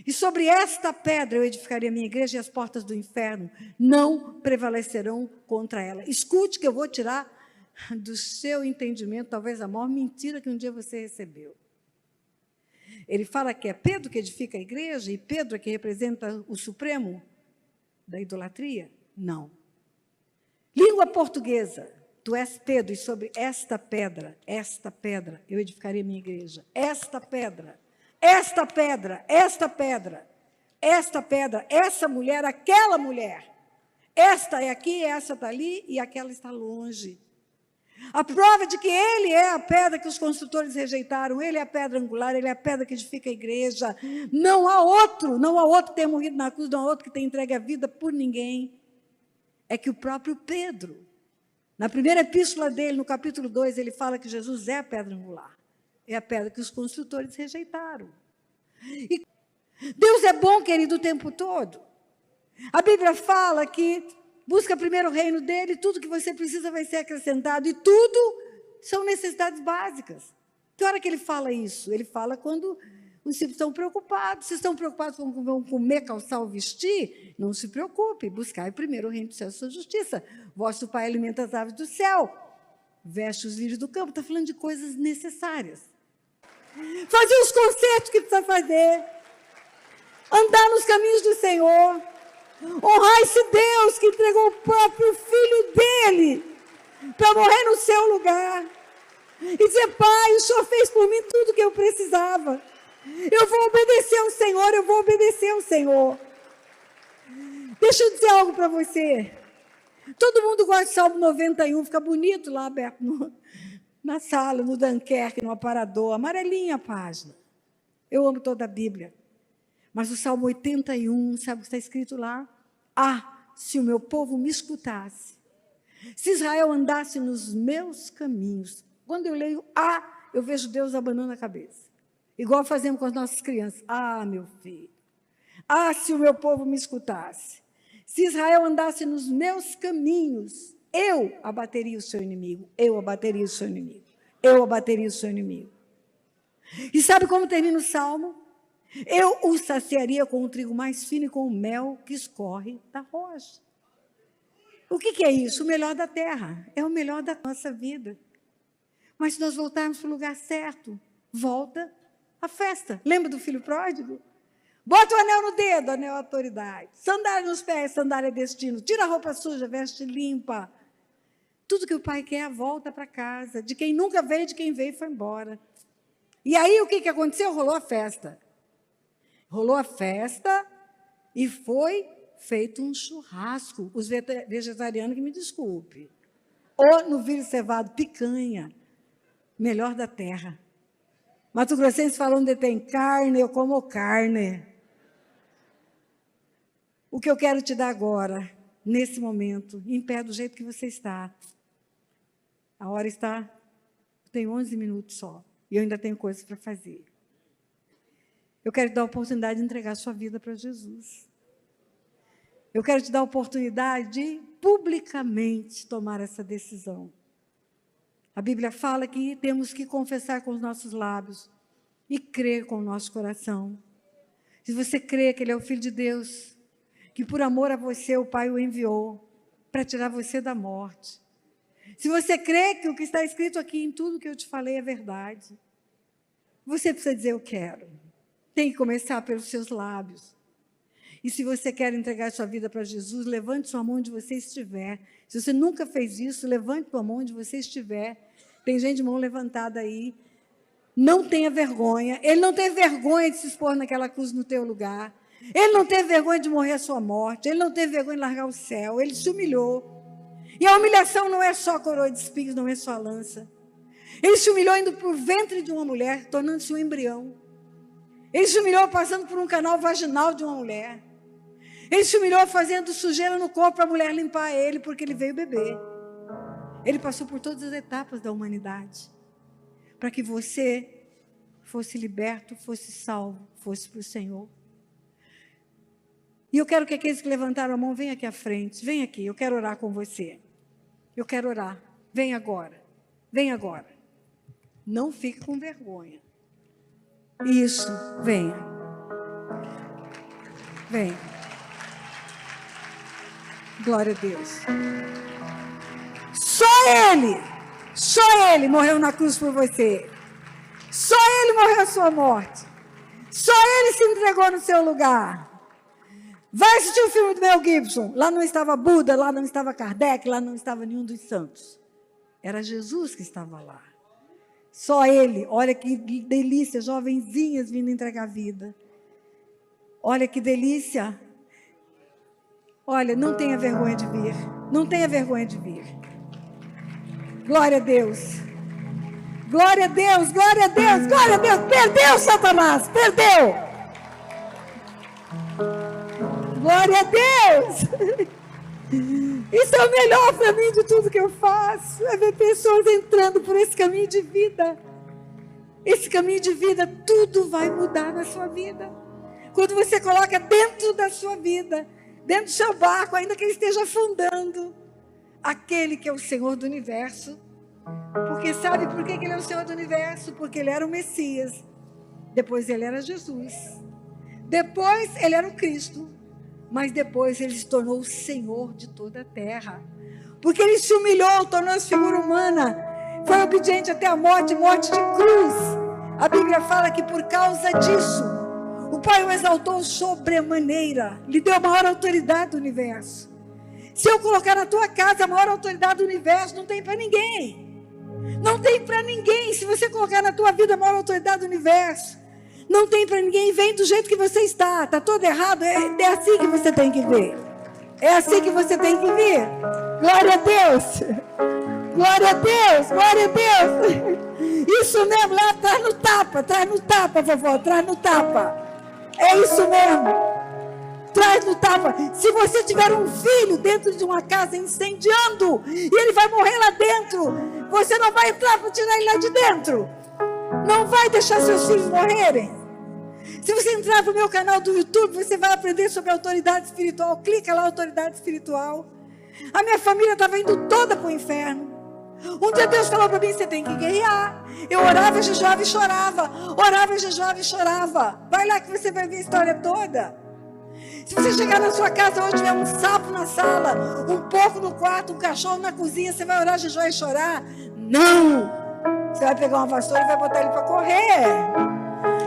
e sobre esta pedra eu edificaria a minha igreja e as portas do inferno não prevalecerão contra ela. Escute que eu vou tirar do seu entendimento talvez a maior mentira que um dia você recebeu. Ele fala que é Pedro que edifica a igreja e Pedro é que representa o supremo da idolatria? Não. Língua portuguesa. Tu és Pedro, e sobre esta pedra, eu edificarei a minha igreja. Esta pedra, esta pedra, esta pedra, esta pedra, essa mulher, aquela mulher. Esta é aqui, essa está ali e aquela está longe. A prova de que Ele é a pedra que os construtores rejeitaram, Ele é a pedra angular, Ele é a pedra que edifica a igreja. Não há outro que tenha morrido na cruz, não há outro que tenha entregue a vida por ninguém. É que o próprio Pedro, na primeira epístola dele, no capítulo 2, ele fala que Jesus é a pedra angular. É a pedra que os construtores rejeitaram. E Deus é bom, querido, o tempo todo. A Bíblia fala que busca primeiro o reino dele, tudo que você precisa vai ser acrescentado, e tudo são necessidades básicas. Que hora que ele fala isso? Ele fala quando os discípulos estão preocupados. Se estão preocupados com o que vão comer, calçar ou vestir, não se preocupe, buscai primeiro o reino do céu e sua justiça. Vosso Pai alimenta as aves do céu, veste os lírios do campo. Está falando de coisas necessárias. Fazer os concertos que precisa fazer, andar nos caminhos do Senhor, honrar esse Deus que entregou o próprio Filho dele para morrer no seu lugar e dizer: Pai, o Senhor fez por mim tudo o que eu precisava, eu vou obedecer ao Senhor, eu vou obedecer ao Senhor. Deixa eu dizer algo para você. Todo mundo gosta de Salmo 91, fica bonito lá aberto na sala, no Dunkerque, no aparador, amarelinha a página. Eu amo toda a Bíblia. Mas o Salmo 81, sabe o que está escrito lá? Ah, se o meu povo me escutasse, se Israel andasse nos meus caminhos. Quando eu leio eu vejo Deus abanando a cabeça. Igual fazemos com as nossas crianças. Ah, meu filho. Ah, se o meu povo me escutasse. Se Israel andasse nos meus caminhos, eu abateria o seu inimigo. Eu abateria o seu inimigo. Eu abateria o seu inimigo. E sabe como termina o Salmo? Eu o saciaria com o trigo mais fino e com o mel que escorre da rocha. O que é isso? O melhor da terra. É o melhor da nossa vida. Mas se nós voltarmos para o lugar certo, volta a festa. Lembra do filho pródigo? Bota o anel no dedo, anel é autoridade. Sandália nos pés, sandália é destino. Tira a roupa suja, veste limpa. Tudo que o pai quer, volta para casa. De quem nunca veio, de quem veio, foi embora. E aí o que aconteceu? Rolou a festa. Rolou a festa e foi feito um churrasco. Os vegetarianos que me desculpe. Ou no milho cevado, picanha. Melhor da terra. Mato Grossense falando de tem carne, eu como carne. O que eu quero te dar agora, nesse momento, em pé do jeito que você está. A hora está, tem 11 minutos só. E eu ainda tenho coisas para fazer. Eu quero te dar a oportunidade de entregar a sua vida para Jesus. Eu quero te dar a oportunidade de publicamente tomar essa decisão. A Bíblia fala que temos que confessar com os nossos lábios e crer com o nosso coração. Se você crê que Ele é o Filho de Deus, que por amor a você o Pai o enviou para tirar você da morte. Se você crê que o que está escrito aqui em tudo que eu te falei é verdade, você precisa dizer: eu quero. Tem que começar pelos seus lábios. E se você quer entregar sua vida para Jesus, levante sua mão onde você estiver. Se você nunca fez isso, levante sua mão onde você estiver. Tem gente de mão levantada aí. Não tenha vergonha. Ele não teve vergonha de se expor naquela cruz no teu lugar. Ele não teve vergonha de morrer a sua morte. Ele não teve vergonha de largar o céu. Ele se humilhou. E a humilhação não é só a coroa de espinhos, não é só a lança. Ele se humilhou indo para o ventre de uma mulher, tornando-se um embrião. Ele se humilhou passando por um canal vaginal de uma mulher. Ele se humilhou fazendo sujeira no corpo para a mulher limpar ele, porque ele veio beber. Ele passou por todas as etapas da humanidade, para que você fosse liberto, fosse salvo, fosse para o Senhor. E eu quero que aqueles que levantaram a mão venham aqui à frente. Vem aqui, eu quero orar com você. Eu quero orar. Vem agora. Vem agora. Não fique com vergonha. Isso, venha. Venha. Glória a Deus. Só Ele morreu na cruz por você. Só Ele morreu a sua morte. Só Ele se entregou no seu lugar. Vai assistir o filme do Mel Gibson. Lá não estava Buda, lá não estava Kardec, lá não estava nenhum dos santos. Era Jesus que estava lá. Só Ele. Olha que delícia, jovenzinhas vindo entregar a vida. Olha que delícia. Olha, não tenha vergonha de vir. Não tenha vergonha de vir. Glória a Deus. Glória a Deus, glória a Deus, glória a Deus. Perdeu, Satanás, perdeu. Glória a Deus. Isso é o melhor para mim de tudo que eu faço. É ver pessoas entrando por esse caminho de vida. Esse caminho de vida, tudo vai mudar na sua vida. Quando você coloca dentro da sua vida, dentro do seu barco, ainda que ele esteja afundando, aquele que é o Senhor do universo. Porque sabe por que ele é o Senhor do universo? Porque ele era o Messias. Depois ele era Jesus. Depois ele era o Cristo. Mas depois ele se tornou o Senhor de toda a terra. Porque ele se humilhou, tornou-se figura humana. Foi obediente até a morte, morte de cruz. A Bíblia fala que por causa disso, o Pai o exaltou sobremaneira. Lhe deu a maior autoridade do universo. Se eu colocar na tua casa a maior autoridade do universo, não tem para ninguém. Não tem para ninguém. Se você colocar na tua vida a maior autoridade do universo, não tem para ninguém. Vem do jeito que você está. Está todo errado. É assim que você tem que ver. É assim que você tem que ver. Glória a Deus. Glória a Deus. Glória a Deus. Isso mesmo. Lá traz no tapa. Traz no tapa, vovó. Traz no tapa. É isso mesmo. Traz no tapa. Se você tiver um filho dentro de uma casa incendiando e ele vai morrer lá dentro, você não vai entrar para tirar ele lá de dentro. Não vai deixar seus filhos morrerem. Se você entrar no meu canal do YouTube, você vai aprender sobre autoridade espiritual. Clica lá, autoridade espiritual. A minha família estava indo toda para o inferno. Um dia Deus falou para mim, você tem que guerrear. Eu orava, jejuava e chorava. Orava, jejuava e chorava. Vai lá que você vai ver a história toda. Se você chegar na sua casa hoje, tiver um sapo na sala, um porco no quarto, um cachorro na cozinha, você vai orar, jejuar e chorar? Não! Você vai pegar uma vassoura e vai botar ele para correr.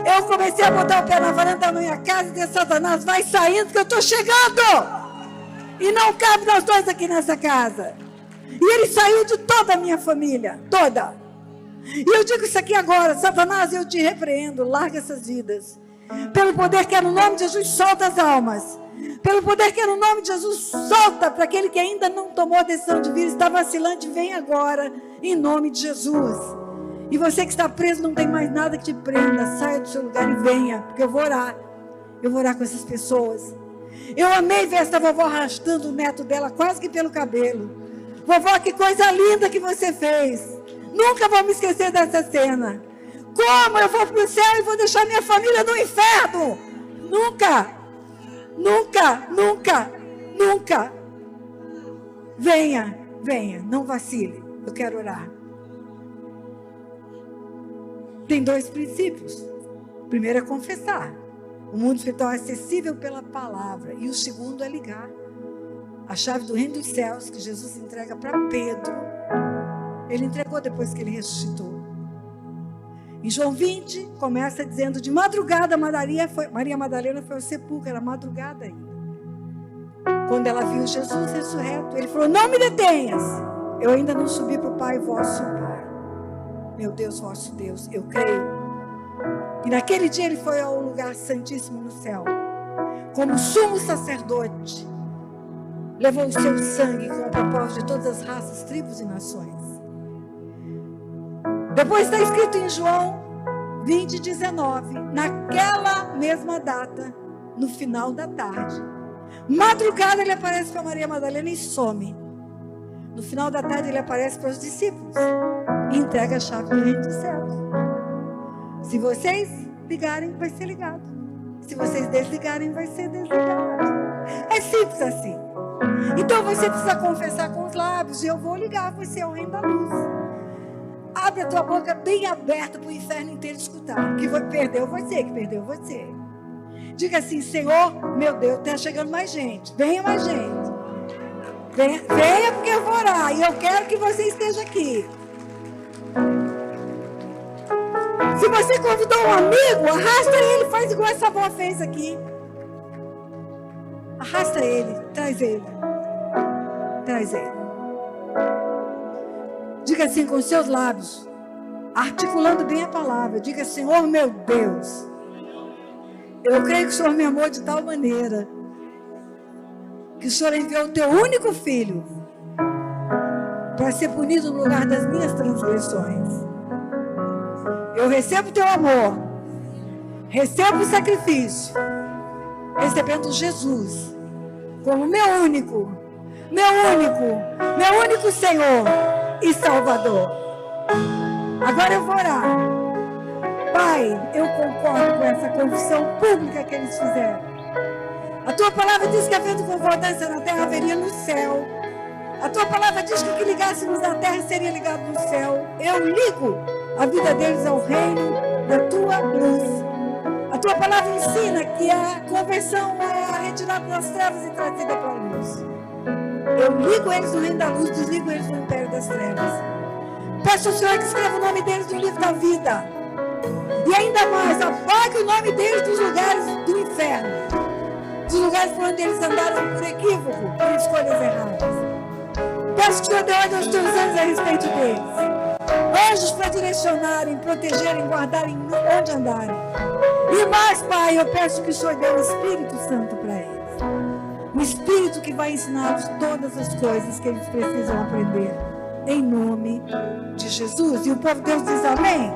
Eu comecei a botar o pé na varanda da minha casa e dizer, Satanás, vai saindo que eu estou chegando. E não cabe nós dois aqui nessa casa. E ele saiu de toda a minha família, toda. E eu digo isso aqui agora, Satanás, eu te repreendo, larga essas vidas. Pelo poder que é no nome de Jesus, solta as almas. Pelo poder que é no nome de Jesus, solta para aquele que ainda não tomou a decisão de vir, está vacilante, vem agora, em nome de Jesus. E você que está preso, não tem mais nada que te prenda, saia do seu lugar e venha, porque eu vou orar com essas pessoas. Eu amei ver essa vovó arrastando o neto dela quase que pelo cabelo. Vovó, que coisa linda que você fez. Nunca vou me esquecer dessa cena. Como eu vou para o céu e vou deixar minha família no inferno? Nunca, nunca, nunca, nunca. Venha, venha, não vacile. Eu quero orar. Tem dois princípios. O primeiro é confessar. O mundo espiritual é acessível pela palavra. E o segundo é ligar. A chave do reino dos céus que Jesus entrega para Pedro, ele entregou depois que ele ressuscitou. Em João 20, começa dizendo, de madrugada Maria Madalena foi ao sepulcro, era madrugada ainda. Quando ela viu Jesus ressurreto, ele falou, não me detenhas, eu ainda não subi para o Pai vosso Pai. Meu Deus, vosso Deus, eu creio. E naquele dia ele foi ao lugar santíssimo no céu, como sumo sacerdote, levou o seu sangue com o propósito de todas as raças, tribos e nações. Depois está escrito em João 20, 19, naquela mesma data, no final da tarde, madrugada ele aparece para Maria Madalena e some. No final da tarde ele aparece para os discípulos e entrega a chave do reino dos céus. Se vocês ligarem, vai ser ligado. Se vocês desligarem, vai ser desligado. É simples assim. Então você precisa confessar com os lábios, e eu vou ligar você ao reino da luz. Abre a tua boca bem aberta para o inferno inteiro escutar. Que perdeu você, que perdeu você. Diga assim, Senhor, meu Deus, está chegando mais gente. Venha mais gente. Venha porque eu vou orar. E eu quero que você esteja aqui. Se você convidou um amigo, arrasta ele, faz igual essa avó fez aqui. Arrasta ele, traz ele. Traz ele. Diga assim com os seus lábios, articulando bem a palavra. Diga, Senhor meu Deus, eu creio que o Senhor me amou de tal maneira que o Senhor enviou o teu único filho para ser punido no lugar das minhas transgressões. Eu recebo o teu amor, recebo o sacrifício, recebendo Jesus como meu único Senhor e Salvador. Agora eu vou orar. Pai, eu concordo com essa confissão pública que eles fizeram. A tua palavra diz que havendo concordância na terra, haveria no céu. A tua palavra diz que o que ligássemos na terra seria ligado no céu. Eu ligo a vida deles ao reino da tua luz. A tua palavra ensina que a conversão é a retirada das trevas e trazida para a luz. Eu ligo eles no reino da luz, desligo eles no império das trevas. Peço ao Senhor que escreva o nome deles no livro da vida. E ainda mais, apague o nome deles dos lugares do inferno. Dos lugares por onde eles andaram por equívoco, por escolhas erradas. Peço que o Senhor dê ordem aos teus anjos a respeito deles. Anjos para direcionarem, protegerem, guardarem onde andarem. E mais, Pai, eu peço que o Senhor dê o Espírito Santo para eles. O Espírito que vai ensiná-los todas as coisas que eles precisam aprender. Em nome de Jesus. E o povo de Deus diz amém.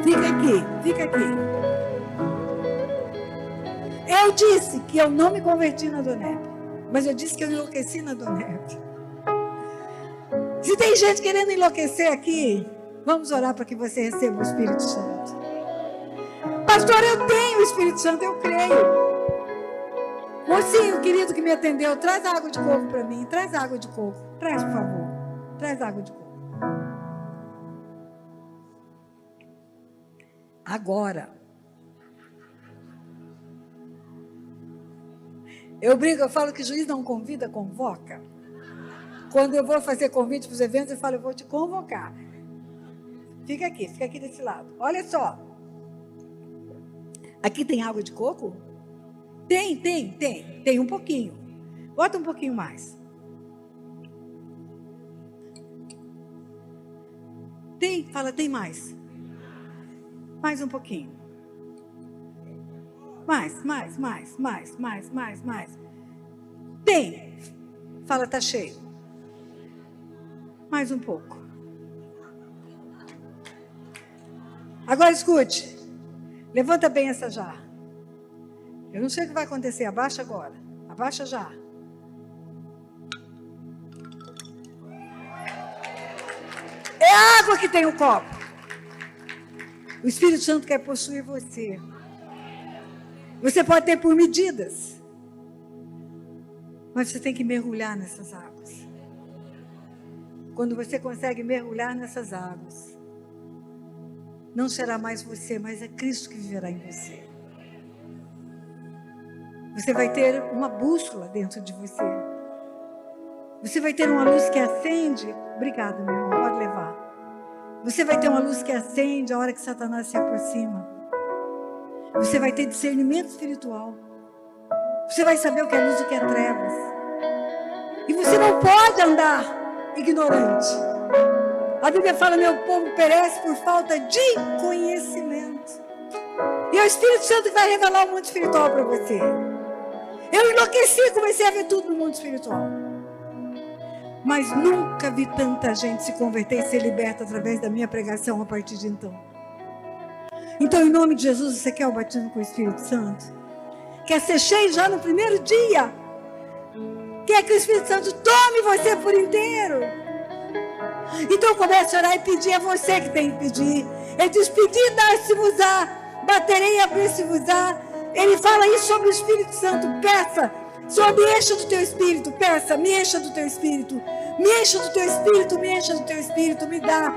Fica aqui. Eu disse que eu não me converti na Donep, mas eu disse que eu enlouqueci na Donep. Se tem gente querendo enlouquecer aqui, vamos orar para que você receba o Espírito Santo. Pastor, eu tenho o Espírito Santo, eu creio. Mocinho querido que me atendeu, traz água de coco para mim, traz água de coco, traz por favor, traz água de coco. Agora, eu brinco, eu falo que juiz não convida, convoca. Quando eu vou fazer convite para os eventos, eu falo, eu vou te convocar. Fica aqui desse lado. Olha só. Aqui tem água de coco? Tem um pouquinho. Bota um pouquinho mais. Tem mais. Mais um pouquinho. Mais. Tem. Fala, tá cheio. Mais um pouco. Agora escute. Levanta bem essa jarra. Eu não sei o que vai acontecer. Abaixa agora. Abaixa já. É a água que tem o copo. O Espírito Santo quer possuir você. Você pode ter por medidas, mas você tem que mergulhar nessas águas. Quando você consegue mergulhar nessas águas, não será mais você, mas é Cristo que viverá em você. Você vai ter uma bússola dentro de você. Você vai ter uma luz que acende. Obrigada, meu irmão, pode levar. Você vai ter uma luz que acende a hora que Satanás se aproxima. Você vai ter discernimento espiritual. Você vai saber o que é luz e o que é trevas. E você não pode andar ignorante. A Bíblia fala, meu povo perece por falta de conhecimento. E é o Espírito Santo que vai revelar o mundo espiritual para você. Eu enlouqueci, comecei a ver tudo no mundo espiritual. Mas nunca vi tanta gente se converter e ser liberta através da minha pregação a partir de então. Então, em nome de Jesus, você quer o batismo com o Espírito Santo? Quer ser cheio já no primeiro dia? Quer que o Espírito Santo tome você por inteiro? Então comece a orar e pedir, é você que tem que pedir. Ele diz, pedir, dar-se-vos-á, baterei e abrir-se-vos-á. Ele fala isso sobre o Espírito Santo. Peça, Senhor, me encha do teu Espírito. Peça, me encha do teu Espírito. Me encha do teu Espírito, me encha do teu Espírito. Me dá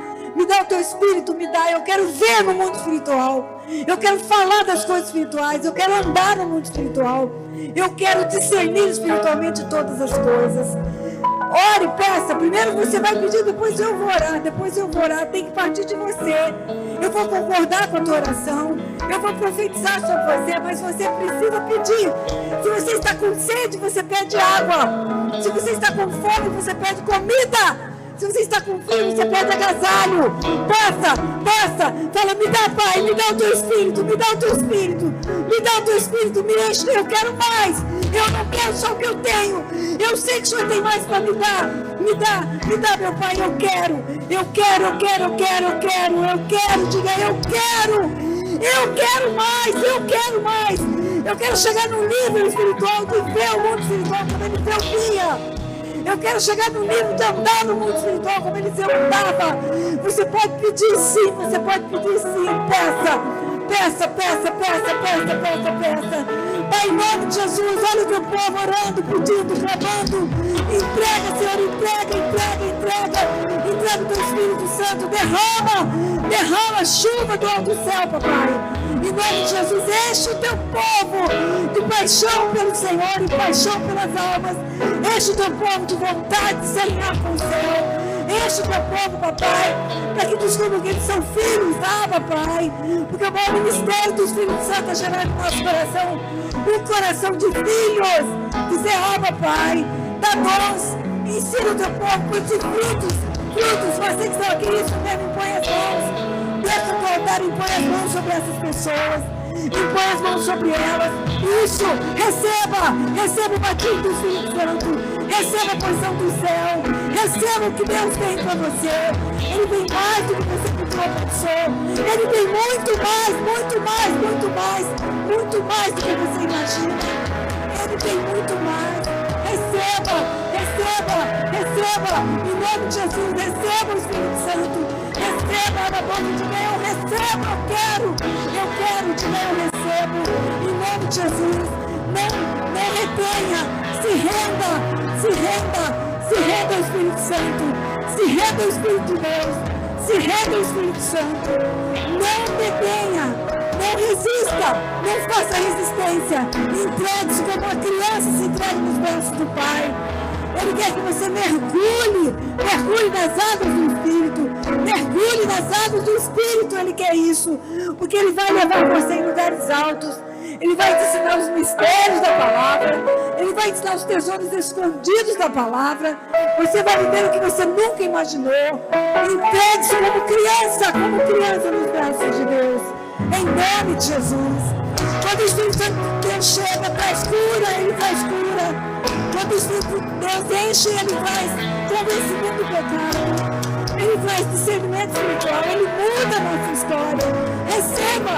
o teu Espírito, me dá. Eu quero ver no mundo espiritual. Eu quero falar das coisas espirituais. Eu quero andar no mundo espiritual. Eu quero discernir espiritualmente todas as coisas. Ore, peça. Primeiro você vai pedir, depois eu vou orar. Depois eu vou orar. Tem que partir de você. Eu vou concordar com a tua oração. Eu vou profetizar sobre você, mas você precisa pedir. Se você está com sede, você pede água. Se você está com fome, você pede comida. Se você está com frio, você pede agasalho. Peça. Fala, me dá, Pai, me dá o teu Espírito, me dá o teu Espírito. Me dá o teu Espírito, me enche, eu quero mais. Eu não quero só o que eu tenho. Eu sei que o Senhor tem mais para me dar. Me dá, meu Pai. Eu quero. Diga, eu quero mais. Eu quero chegar no nível espiritual de ver o mundo espiritual como Eliseu via. Eu quero chegar no nível de andar no mundo espiritual como Eliseu andava. Você pode pedir sim. Peça. Pai, em nome de Jesus, olha o teu povo orando, pedindo, clamando. Entrega, Senhor, entrega o teu Espírito Santo. Derrama chuva do alto do céu, papai. Em nome de Jesus, enche o teu povo de paixão pelo Senhor e paixão pelas almas. Enche o teu povo de vontade de se alinhar com o céu. Enche o teu povo, papai, para que descubram que eles são filhos, papai. Porque o maior ministério do Espírito Santo é gerar no nosso coração um coração de filhos. Dizer, papai, dá dons, ensina o teu povo com esses frutos. Você que está aqui, isso mesmo, impõe as mãos. Deixa o teu altar, impõe as mãos sobre essas pessoas. Impõe as mãos sobre elas. Isso, receba o batismo do Espírito Santo. Receba a porção do céu. Receba o que Deus tem para você. Ele tem mais do que você pensou. Ele tem muito mais do que você imagina. Ele tem muito mais. Receba. Em nome de Jesus, receba o Espírito Santo. Receba na boca de Deus. Eu recebo, eu quero, em nome de Jesus. Não retenha, se renda ao Espírito Santo, se renda ao Espírito de Deus, se renda ao Espírito Santo. Não detenha, não resista, não faça resistência. Entregue-se como uma criança se entregue nos braços do Pai. Ele quer que você mergulhe nas águas do Espírito. Mergulhe nas águas do Espírito. Ele quer isso. Porque Ele vai levar você em lugares altos. Ele vai te ensinar os mistérios da palavra. Ele vai te ensinar os tesouros escondidos da palavra. Você vai viver o que você nunca imaginou. Entregue-se como criança nos braços de Deus. Em nome de Jesus. Quando o Espírito Santo de Deus chega, traz cura, Ele traz cura. Quando o Espírito de Deus enche, Ele traz convencimento do pecado. Ele traz discernimento espiritual. Ele muda a nossa história. Receba.